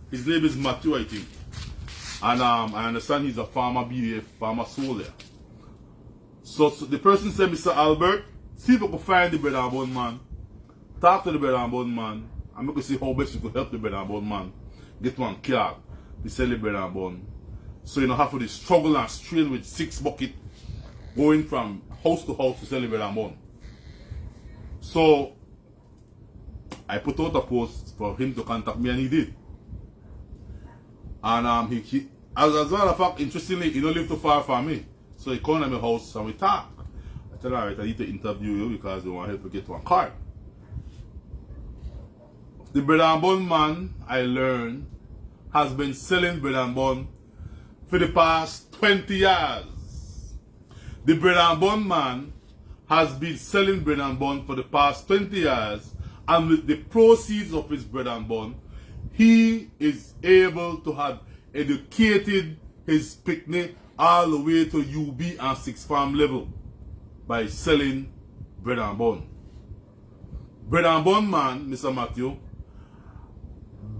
His name is Matthew, I think. And I understand he's a farmer, BDF, farmer solar. So the person said, Mr. Albert, see if I can find the bread and bun man. Talk to the bread and bun man. I'm going to see how best you could help the bread and bun man get one car to sell the bread and bun. So you don't have to struggle and strain with 6 buckets going from house to house to sell the bread and bun. So I put out a post for him to contact me and he did. And he as a matter of fact, interestingly, he don't live too far from me. So he called at my house and we talk. I tell him, alright, I need to interview you because we want to help you get one car. The bread and bun man, I learned, has been selling bread and bun for the past 20 years. The bread and bun man has been selling bread and bun for the past 20 years, and with the proceeds of his bread and bun, he is able to have educated his picnic all the way to UB and 6 farm level by selling bread and bun. Bread and bun man, Mr. Matthew,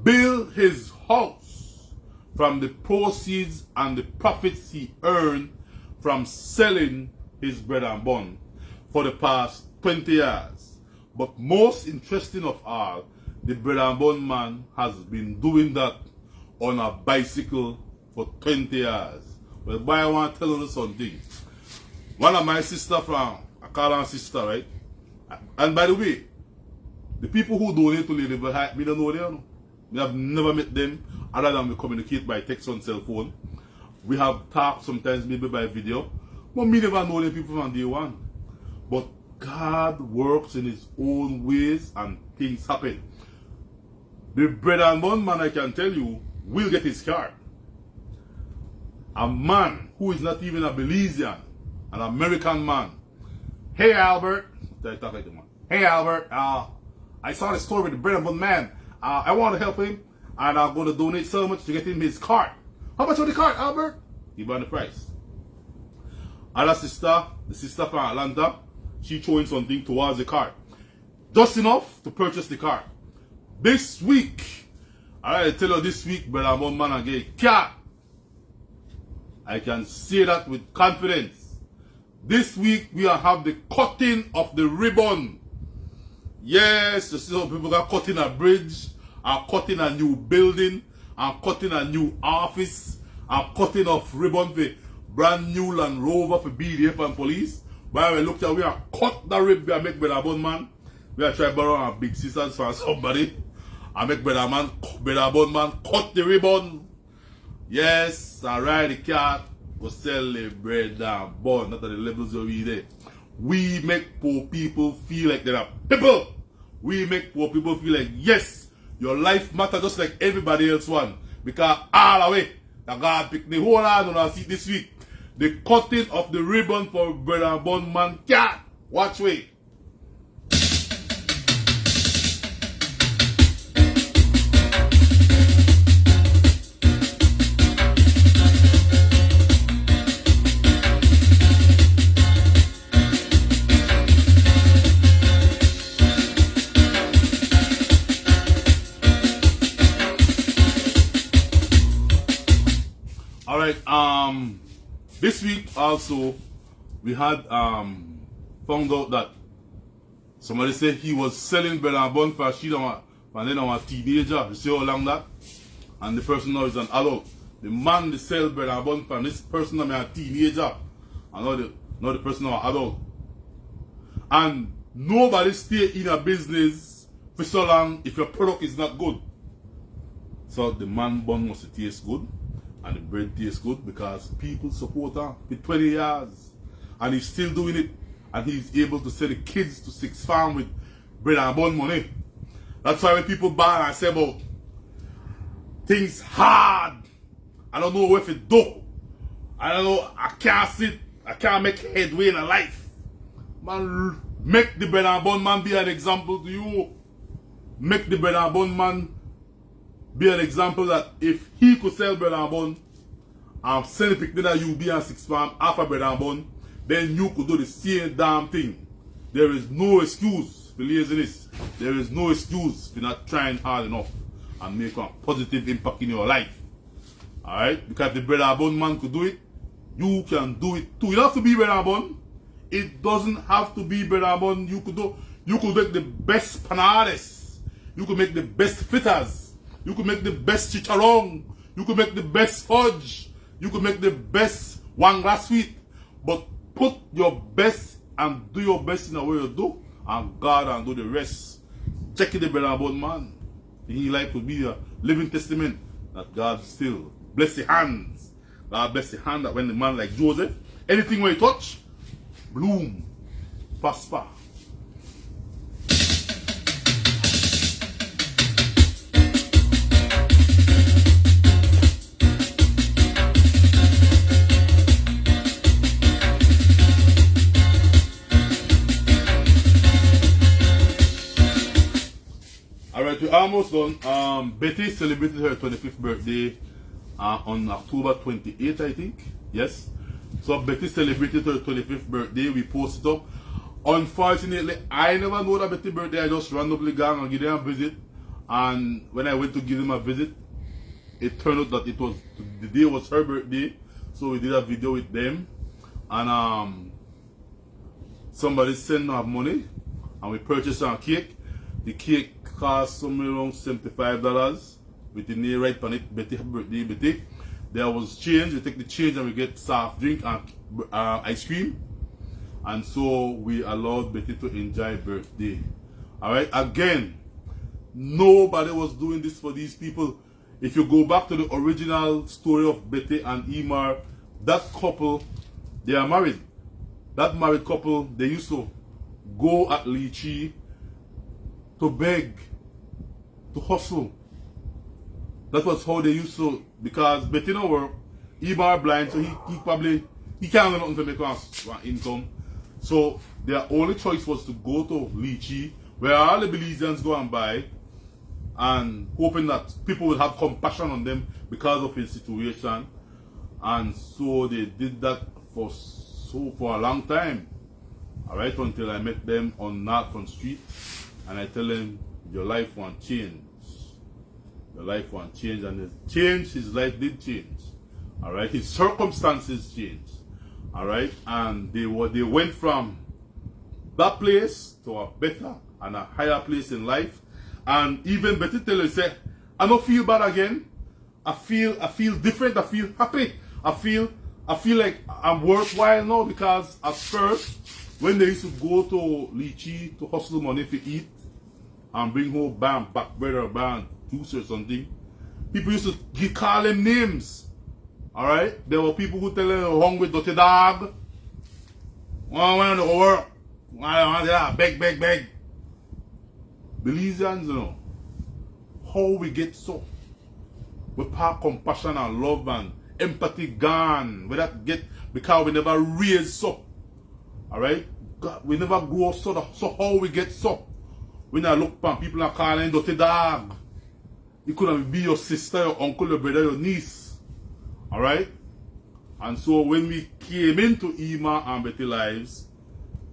build his house from the proceeds and the profits he earned from selling his bread and bun for the past 20 years. But most interesting of all, the bread and bun man has been doing that on a bicycle for 20 years. Well, boy, I want to tell you something. One of my sister from, I call her sister, right? And by the way, the people who donate to Ladyville, me don't know them. We have never met them other than we communicate by text on cell phone. We have talked sometimes maybe by video. But me never know them people from day one. But God works in his own ways and things happen. The bread and bun man, I can tell you, will get his card. A man who is not even a Belizean, an American man. Hey Albert, I talk like the man. Hey Albert, I saw the story with the bread and bun man. I want to help him, and I'm going to donate so much to get him his card. How much for the card, Albert? He bought the price. Other sister, the sister from Atlanta, she throwing something towards the card. Just enough to purchase the card. This week, I tell you this week, brother and bun man again, cat. I can say that with confidence. This week we have the cutting of the ribbon. Yes, you see how people are cutting a bridge, are cutting a new building, are cutting a new office, are cutting off ribbon for brand new Land Rover for BDF and police. But when we look at we are cut the ribbon and make brother bun man. We are trying to borrow our big sisters for somebody. I make brother bun man cut the ribbon. Yes, I ride the cat, go sell the bread and bun, not at the levels where we there. We make poor people feel like they are people. We make poor people feel like, yes, your life matters just like everybody else one. Because all the way, the God picked the whole hand on our seat this week. The cutting of the ribbon for bread and bun man cat. Watch way. Alright, this week also we had found out that somebody said he was selling bread and bun for she and then a teenager. You see how long that? And the person now is an adult. The man they sell bread and bun for this person now is a teenager. And now the person now an adult. And nobody stay in a business for so long if your product is not good. So the man bun must taste good. And the bread tastes good because people support him for 20 years. And he's still doing it. And he's able to send the kids to Six Farm with bread and bun money. That's why when people buy and say about things hard, I don't know where to do. I don't know, I can't sit, I can't make headway in a life. Man, make the bread and bun man be an example to you. Make the bread and bun man be an example that if he could sell bread and bun and sell the picnic that you be on Six Farm after bread and bun, then you could do the same damn thing. There is no excuse for laziness. There is no excuse for not trying hard enough and make a positive impact in your life. Alright? Because if the bread and bun man could do it, you can do it too. You don't have to be bread and bun. It doesn't have to be bread and bun. You could make the best panades. You could make the best fritters. You could make the best chicharron. You could make the best fudge. You could make the best one glass sweet. But put your best and do your best in the way you do. And God and do the rest. Check it the bread and bun man. His life will be a living testament that God still bless the hands. God bless the hand that when the man like Joseph, anything where he touch, bloom, prosper. Alright, we're almost done. Betty celebrated her 25th birthday on October 28th, I think. Yes. So Betty celebrated her 25th birthday. We posted up. Unfortunately, I never know that Betty's birthday. I just randomly gone and give them a visit. And when I went to give them a visit, it turned out that the day was her birthday. So we did a video with them. And somebody sent her money. And we purchased her a cake. The cake cost somewhere around $75 with the name right on it, Betty birthday, Betty. There was change, we take the change and we get soft drink and ice cream. And so we allowed Betty to enjoy birthday. Alright, again, nobody was doing this for these people. If you go back to the original story of Betty and Emar, that couple, They are married. That married couple, they used to go at Lychee to beg, to hustle. That was how they used to, because Betty no work, he bar blind, so he can't do nothing to make one income. So their only choice was to go to Lychee, where all the Belizeans go and buy, and hoping that people would have compassion on them because of his situation. And so they did that for a long time. Alright, until I met them on Northfront Street, and I tell them, your life won't change. Your life won't change, and his life did change. Alright, his circumstances changed. Alright, and they went from that place to a better and a higher place in life. And even Betty tell her, say, I don't feel bad again. I feel different. I feel happy. I feel like I'm worthwhile now, because at first, when they used to go to Lychee to hustle money to eat and bring home back bread or juice or something, people used to call them names. Alright? There were people who tell them, hungry, dirty dog. I want to go work. I want to beg. Belizeans, you know, how we get so. We pack compassion and love and empathy gone. We that get, because we never raised so. Alright? We never grow so. So how we get so? When I look upon people are calling dirty dog. It could be your sister, your uncle, your brother, your niece. Alright? And so when we came into Ima and Betty lives,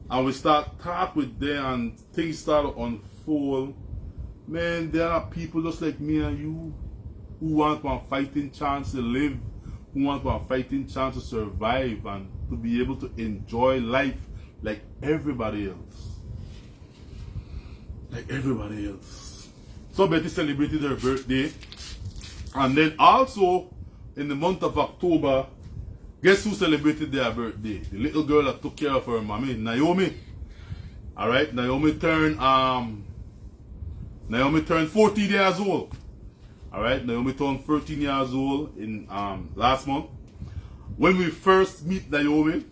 and we start talk with them and things start to unfold, man, there are people just like me and you who want one fighting chance to live, who want one fighting chance to survive and to be able to enjoy life like everybody else. Like everybody else. So Betty celebrated her birthday. And then also, in the month of October, guess who celebrated their birthday? The little girl that took care of her mommy, Naomi. Alright, Naomi turned 14 years old. Alright, Naomi turned 13 years old in last month. When we first meet Naomi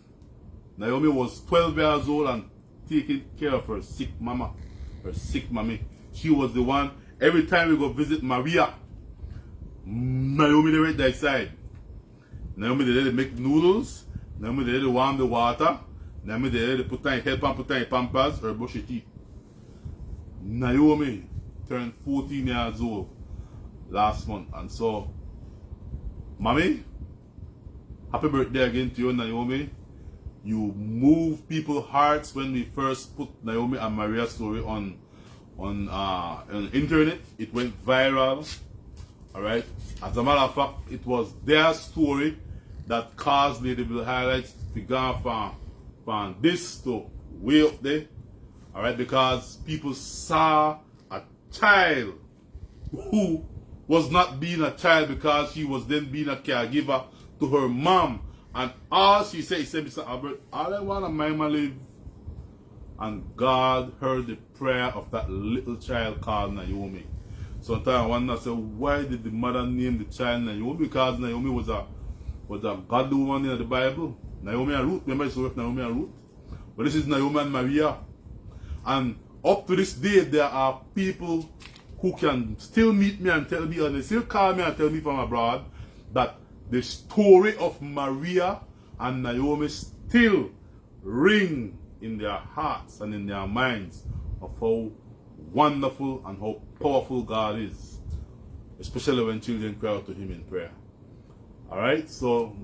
was 12 years old and taking care of her sick mama, her sick mommy. She was the one, every time we go visit Maria, Naomi they right that side. Naomi they make noodles, Naomi they warm the water, Naomi they put on pampers, her brushy teeth. Naomi turned 14 years old last month, and so, mommy, happy birthday again to you, Naomi. You move people's hearts. When we first put Naomi and Maria's story on internet, it went viral. Alright? As a matter of fact, it was their story that caused Ladyville Highlights to go from this to way up there. Alright? Because people saw a child who was not being a child because she was then being a caregiver to her mom. And all she said, Mr. Albert, all I want to mama live. And God heard the prayer of that little child called Naomi. Sometimes I wonder, why did the mother name the child Naomi? Because Naomi was a godly woman in the Bible. Naomi and Ruth, remember the story of Naomi and Ruth? But this is Naomi and Maria. And up to this day, there are people who can still meet me and tell me, and they still call me and tell me from abroad, that the story of Maria and Naomi still ring in their hearts and in their minds of how wonderful and how powerful God is, especially when children cry out to Him in prayer. Alright, so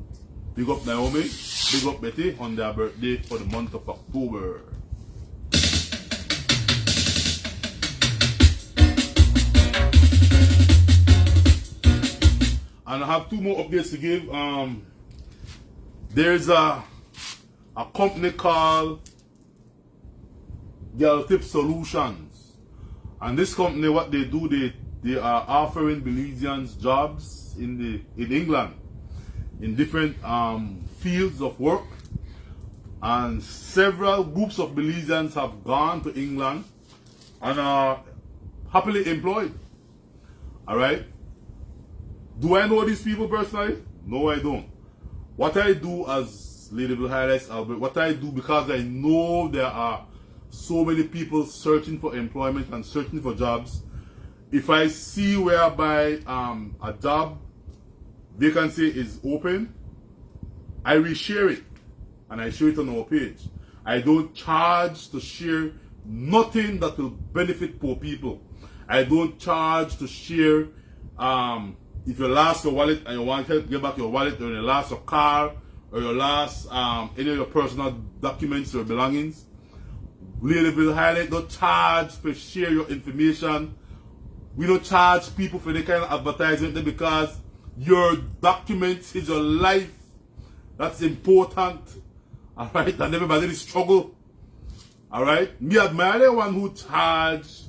big up Naomi, big up Betty on their birthday for the month of October. And I have two more updates to give. There's a company called Girl Tip Solutions. And this company, what they do, they are offering Belizeans jobs in England in different fields of work. And several groups of Belizeans have gone to England and are happily employed. Alright? Do I know these people personally? No, I don't. What I do as Ladyville Highlights, Albert. What I do, because I know there are so many people searching for employment and searching for jobs, if I see whereby a job vacancy is open, I reshare it and I share it on our page. I don't charge to share nothing that will benefit poor people. I don't charge to share if you lost your wallet and you want help get back your wallet, or you lost your car, or you lost any of your personal documents or belongings. Ladyville Highlight don't charge for share your information. We don't charge people for any kind of advertisement because your documents is your life. That's important. Alright, and everybody struggle. Alright? Me admire the one who charge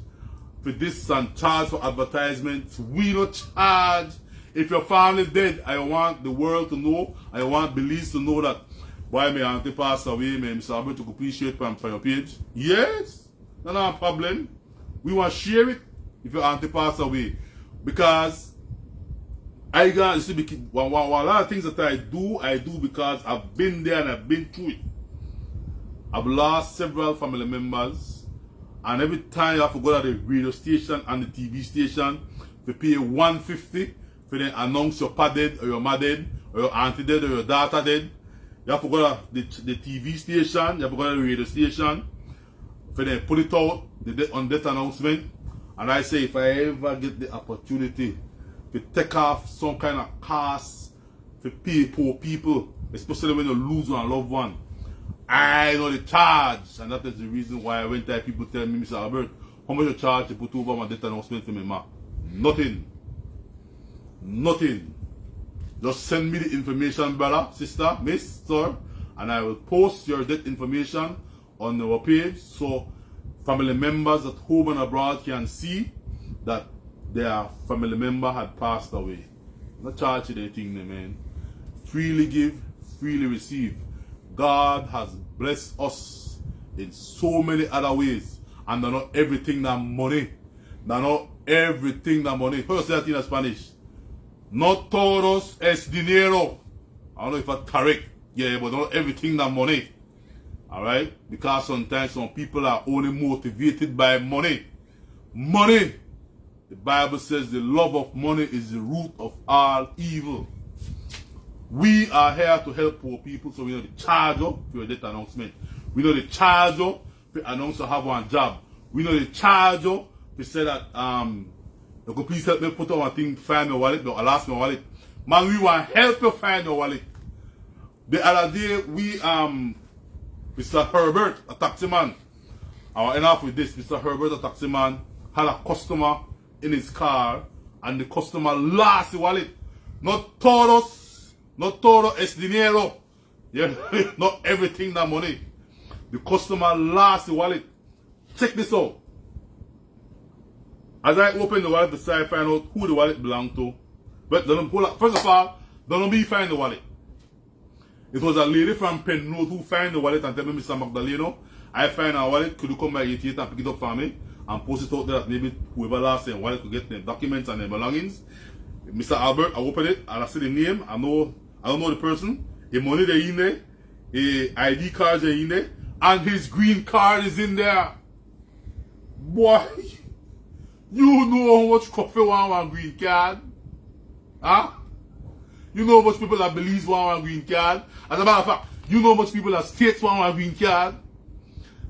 for this and charge for advertisements. We don't charge. If your family dead, I want the world to know, I want Belize to know that why my auntie passed away, my Mr. Albert to appreciate for your page. Yes, no problem. We want to share it if your auntie passed away. Because I got, you see, a lot of things that I do because I've been there and I've been through it. I've lost several family members, and every time you have to go to the radio station and the TV station to pay $150 for them announce your pa dead, or your ma dead, or your auntie dead, or your daughter dead. You have to go to the TV station, you have to go to the radio station for them put it out on that announcement. And I say, if I ever get the opportunity to take off some kind of cost to pay poor people, especially when you lose one loved one, I know the charge. And that is the reason why when people tell me, Mr. Albert, how much you charge to put over my death announcement for me, ma? Nothing. Nothing. Just send me the information, brother, sister, miss, sir, and I will post your death information on our page so family members at home and abroad can see that their family member had passed away. Not charge you anything, man. Freely give, freely receive. God has blessed us in so many other ways, and they're not everything that money. They're not everything that money. How do you say that in Spanish? No todos es dinero. I don't know if that's correct. Yeah, but not everything that money. Alright? Because sometimes some people are only motivated by money. Money. The Bible says the love of money is the root of all evil. We are here to help poor people, so we know the charge for your death announcement. We know the charge for announce to have one job. We know the charge to say that you could please help me put on one thing, find my wallet, but I lost my wallet. Man, we want to help you find your wallet. The other day, Mr. Herbert, a taxi man, I want to end off with this. Mr. Herbert, a taxi man, had a customer in his car, and the customer lost the wallet. Not todo es dinero. Yeah, not everything that money. The customer lost the wallet. Check this out. As I open the wallet to try to find out who the wallet belonged to, but first of all, don't be find the wallet. It was a lady from Penrose who found the wallet and tell me, Mr. Magdaleno, I find our wallet, could you come by 88 and pick it up for me and post it out there that maybe whoever lost their wallet could get their documents and their belongings. Mr. Albert, I open it and I see the name, I don't know the person, the money they in there, the ID cards are in there, and his green card is in there. Boy, you know how much coffee want green card? Huh? You know how much people that Belize want green card? As a matter of fact, you know how much people that States want green card?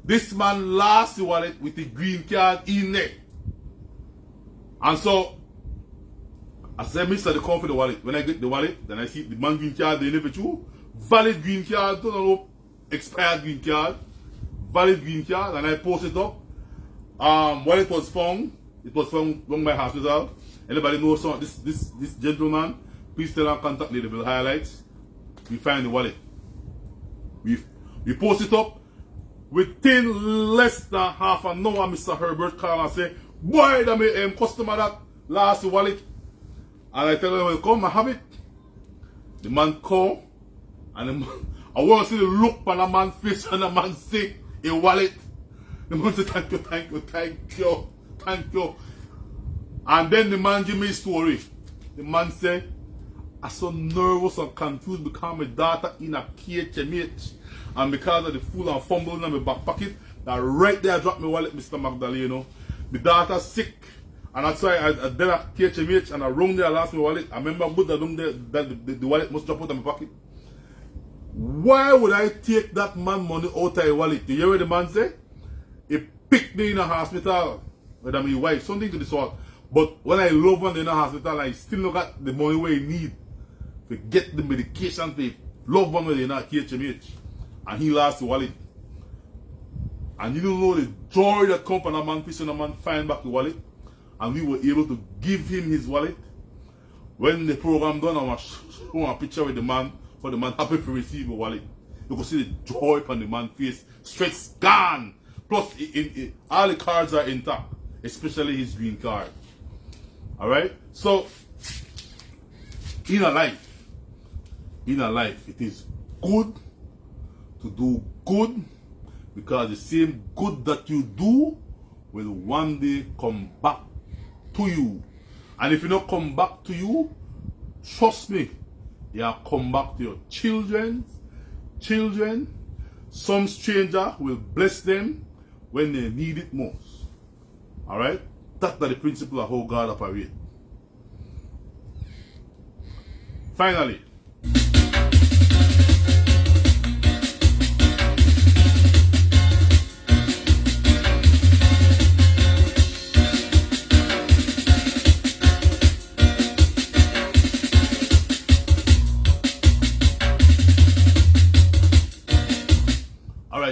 This man lost the wallet with the green card in there. And so, I said, Mr. They come for the wallet. When I get the wallet, then I see the man green card, they never true. Valid green card, don't know, expired green card. Valid green card, and I post it up. Wallet was found. It was found by hospital. Anybody knows this gentleman? Please tell him contact Ladyville Highlights. We find the wallet. We post it up. Within less than half an hour, Mr. Herbert called and say, boy, that customer that lost the wallet. And I tell him, well, come and have it. The man come, and the man, I want to see the look on the man's face, and the man say, a wallet. The man say, thank you. And then the man give me a story. The man say, I'm so nervous and confused because my daughter in a KHMH. And because of the fool and fumbling in my back pocket, that right there I dropped my wallet, Mr. Magdaleno. My daughter's sick. And that's why I did a KHMH and I rung there, I lost my wallet. I remember good that rung there, that the wallet must drop out of my pocket. Why would I take that man money out of a wallet? You hear what the man say? He picked me in a hospital with my wife, something to the sort. But when I love one in a hospital, I still don't got the money where he need to get the medication for love one in a KHMH. And he lost the wallet. And you don't know the joy that comes from a man fishing a man find back the wallet. And we were able to give him his wallet. When the program done, I was showing a picture with the man, for the man happy to receive a wallet. You could see the joy on the man's face. Stress gone. Plus, all the cards are intact, especially his green card. Alright? So, in a life, it is good to do good, because the same good that you do will one day come back to you. And if it not come back to you, trust me, you'll come back to your children. Some stranger will bless them when they need it most. Alright? That's the principle of how God operates. Finally,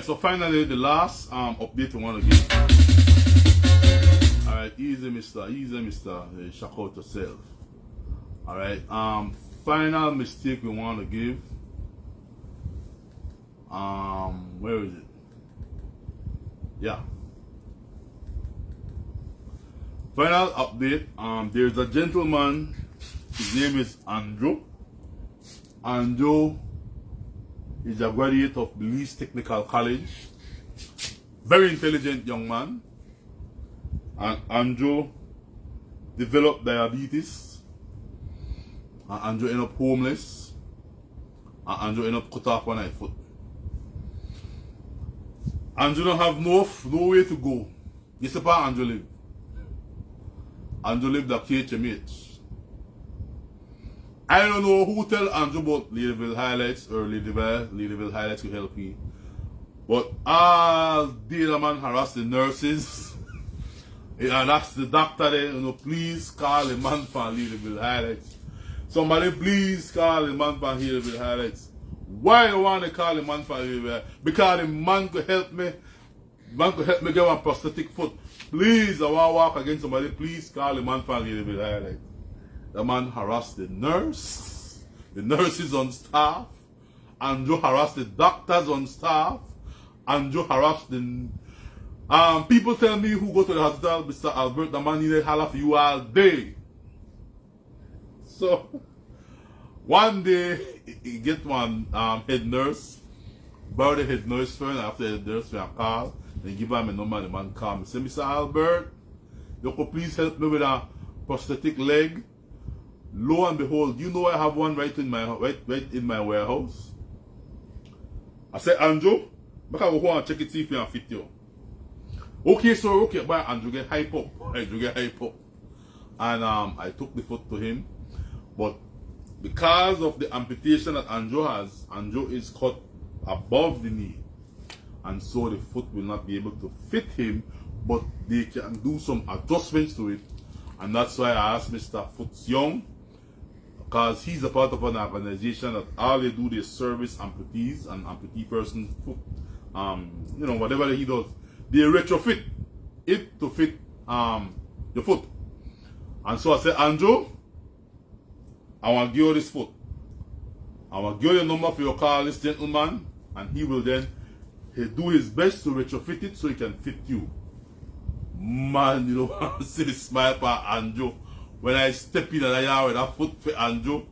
so finally, the last update I want to give. Alright, easy, Mister. Shock out yourself. Alright, final mistake we want to give. Where is it? Yeah. Final update. There's a gentleman. His name is Andrew. Andrew is a graduate of Belize Technical College. Very intelligent young man. And Andrew developed diabetes. And Andrew ended up homeless. And Andrew ended up cut off one eye foot. Andrew don't have no way to go. You see how Andrew live? Andrew lived at KHMH. I don't know who tell Andrew about Ladyville highlights, or Ladyville highlights will help me. But all day the man harassed the nurses. He harassed the doctor there, please call the man from Ladyville highlights. Somebody please call the man from Ladyville highlights. Why you want to call the man from Ladyville? Because the man could help me. Man could help me get one prosthetic foot. Please, I want to walk against somebody. Please call the man from Ladyville highlights. The man harassed the nurses on staff. Andrew harassed the doctors on staff. Andrew harassed the people tell me who go to the hospital, Mr. Albert, the man needed holler for you all day. So one day he get one head nurse, borrow the head nurse first, after the head nurse will call, then give him a number, the man call me. Say, Mr. Albert, you could please help me with a prosthetic leg. Lo and behold, you know I have one right in my warehouse. I said, Andrew, I can go and check it, see if you can fit you. Okay, sir, okay, but Andrew get hype up. And I took the foot to him. But because of the amputation that Andrew has, Andrew is cut above the knee. And so the foot will not be able to fit him, but they can do some adjustments to it. And that's why I asked Mr. Foots Young, because he's a part of an organization that all they do, they service amputees and amputee persons' foot. Whatever he does, they retrofit it to fit the foot. And so I said, Andrew, I want to give you this foot. I want to give you the number for your call this gentleman, and he will then do his best to retrofit it so he can fit you. Man, you know, I see the smile for Andrew when I step in and I have with that foot for Andrew.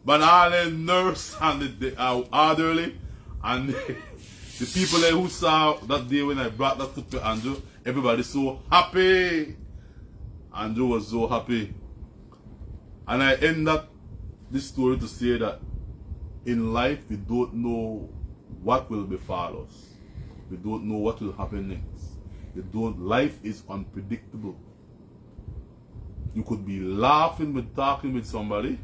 But all the nurse and the elderly and the people there who saw that day when I brought that foot for Andrew, everybody so happy. Andrew was so happy. And I end up this story to say that in life we don't know what will befall us. We don't know what will happen next. Life is unpredictable. You could be laughing with talking with somebody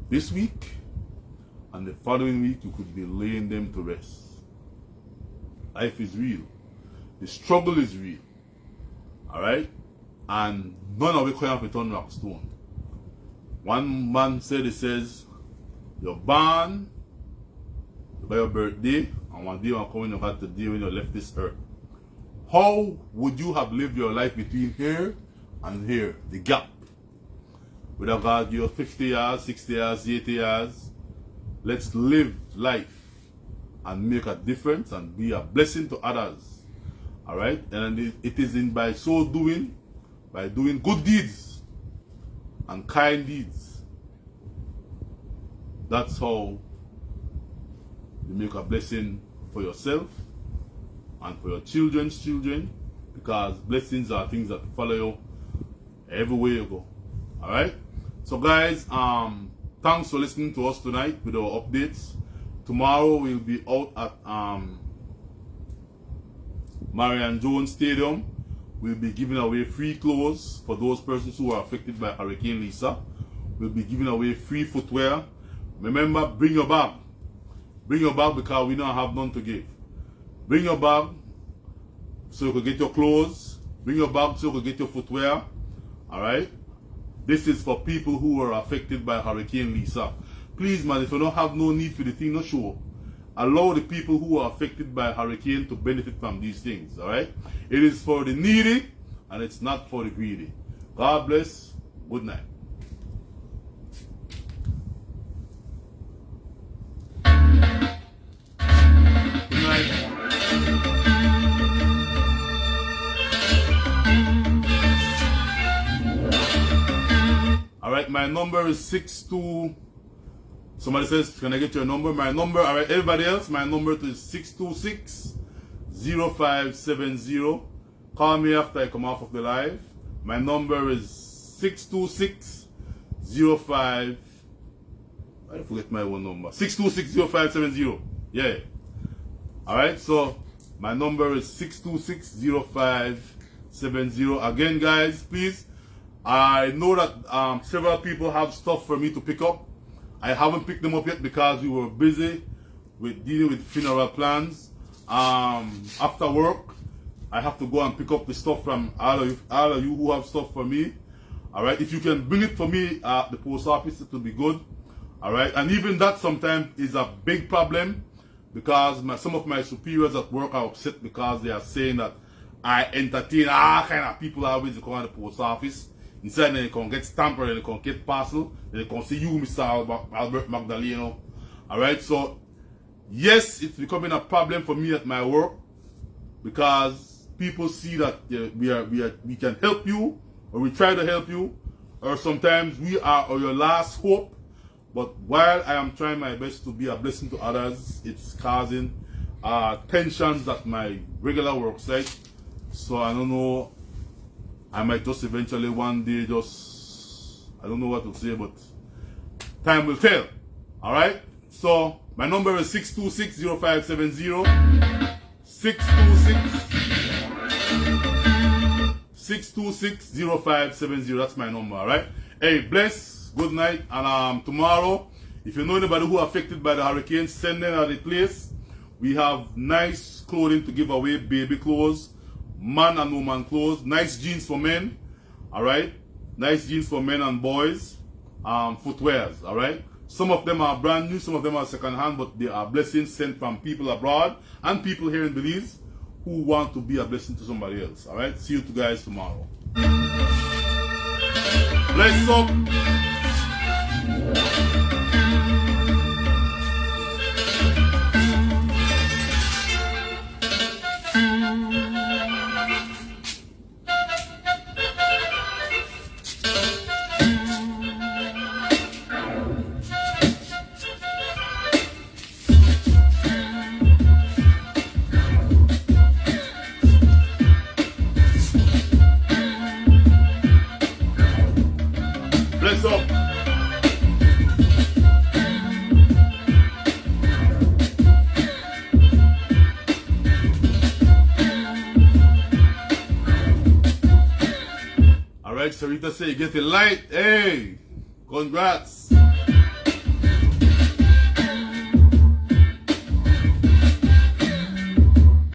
this week, and the following week you could be laying them to rest. Life is real. The struggle is real. Alright? And none of it can have on rock stone. One man said, he says, you're born by your birthday, and one day will come when you had the day when you left this earth. How would you have lived your life between here and here? The gap. Would have God give you 50 years, 60 years, 80 years? Let's live life and make a difference and be a blessing to others. Alright? And it is in by so doing, by doing good deeds and kind deeds. That's how you make a blessing for yourself and for your children's children, because blessings are things that follow you everywhere you go. Alright? So guys, thanks for listening to us tonight with our updates. Tomorrow we'll be out at Marion Jones Stadium. We'll be giving away free clothes for those persons who are affected by Hurricane Lisa. We'll be giving away free footwear. Remember, bring your bag. Bring your bag because we don't have none to give. Bring your bag so you can get your clothes. Bring your bag so you can get your footwear. Alright? This is for people who are affected by Hurricane Lisa. Please, man, if you don't have no need for the thing, no show. Allow the people who are affected by hurricane to benefit from these things. Alright? It is for the needy and it's not for the greedy. God bless. Good night. Good night. Alright, my number is 62. Somebody says, can I get your number? My number, alright, everybody else, my number is 626-0570. Call me after I come off of the live. My number is 626-05. I forget my own number. 626-0570. Yeah. Alright, so my number is 626-0570. Again, guys, please. I know that several people have stuff for me to pick up. I haven't picked them up yet because we were busy with dealing with funeral plans. After work, I have to go and pick up the stuff from all of you who have stuff for me. Alright, if you can bring it for me at the post office, it will be good. Alright, and even that sometimes is a big problem because some of my superiors at work are upset because they are saying that I entertain all kind of people always come to the post office. Inside, then they can get stamp or they can get parcel. Then they can see you, Mr. Albert Magdaleno. Alright, so yes, it's becoming a problem for me at my work because people see that we can help you, or we try to help you, or sometimes we are your last hope. But while I am trying my best to be a blessing to others, it's causing tensions at my regular work site. So I don't know. I might just eventually one day I don't know what to say, but time will tell. Alright? So, my number is 626-0570. 626-0570. That's my number, alright? Hey, bless, good night, and tomorrow, if you know anybody who are affected by the hurricane, send them at the place. We have nice clothing to give away, baby clothes, man and woman clothes, nice jeans for men, alright, nice jeans for men and boys, footwears, alright. Some of them are brand new, some of them are second hand, but they are blessings sent from people abroad and people here in Belize who want to be a blessing to somebody else, alright. See you guys tomorrow. Bless up. Bless up. Like Sarita say, you get it light. Hey, congrats.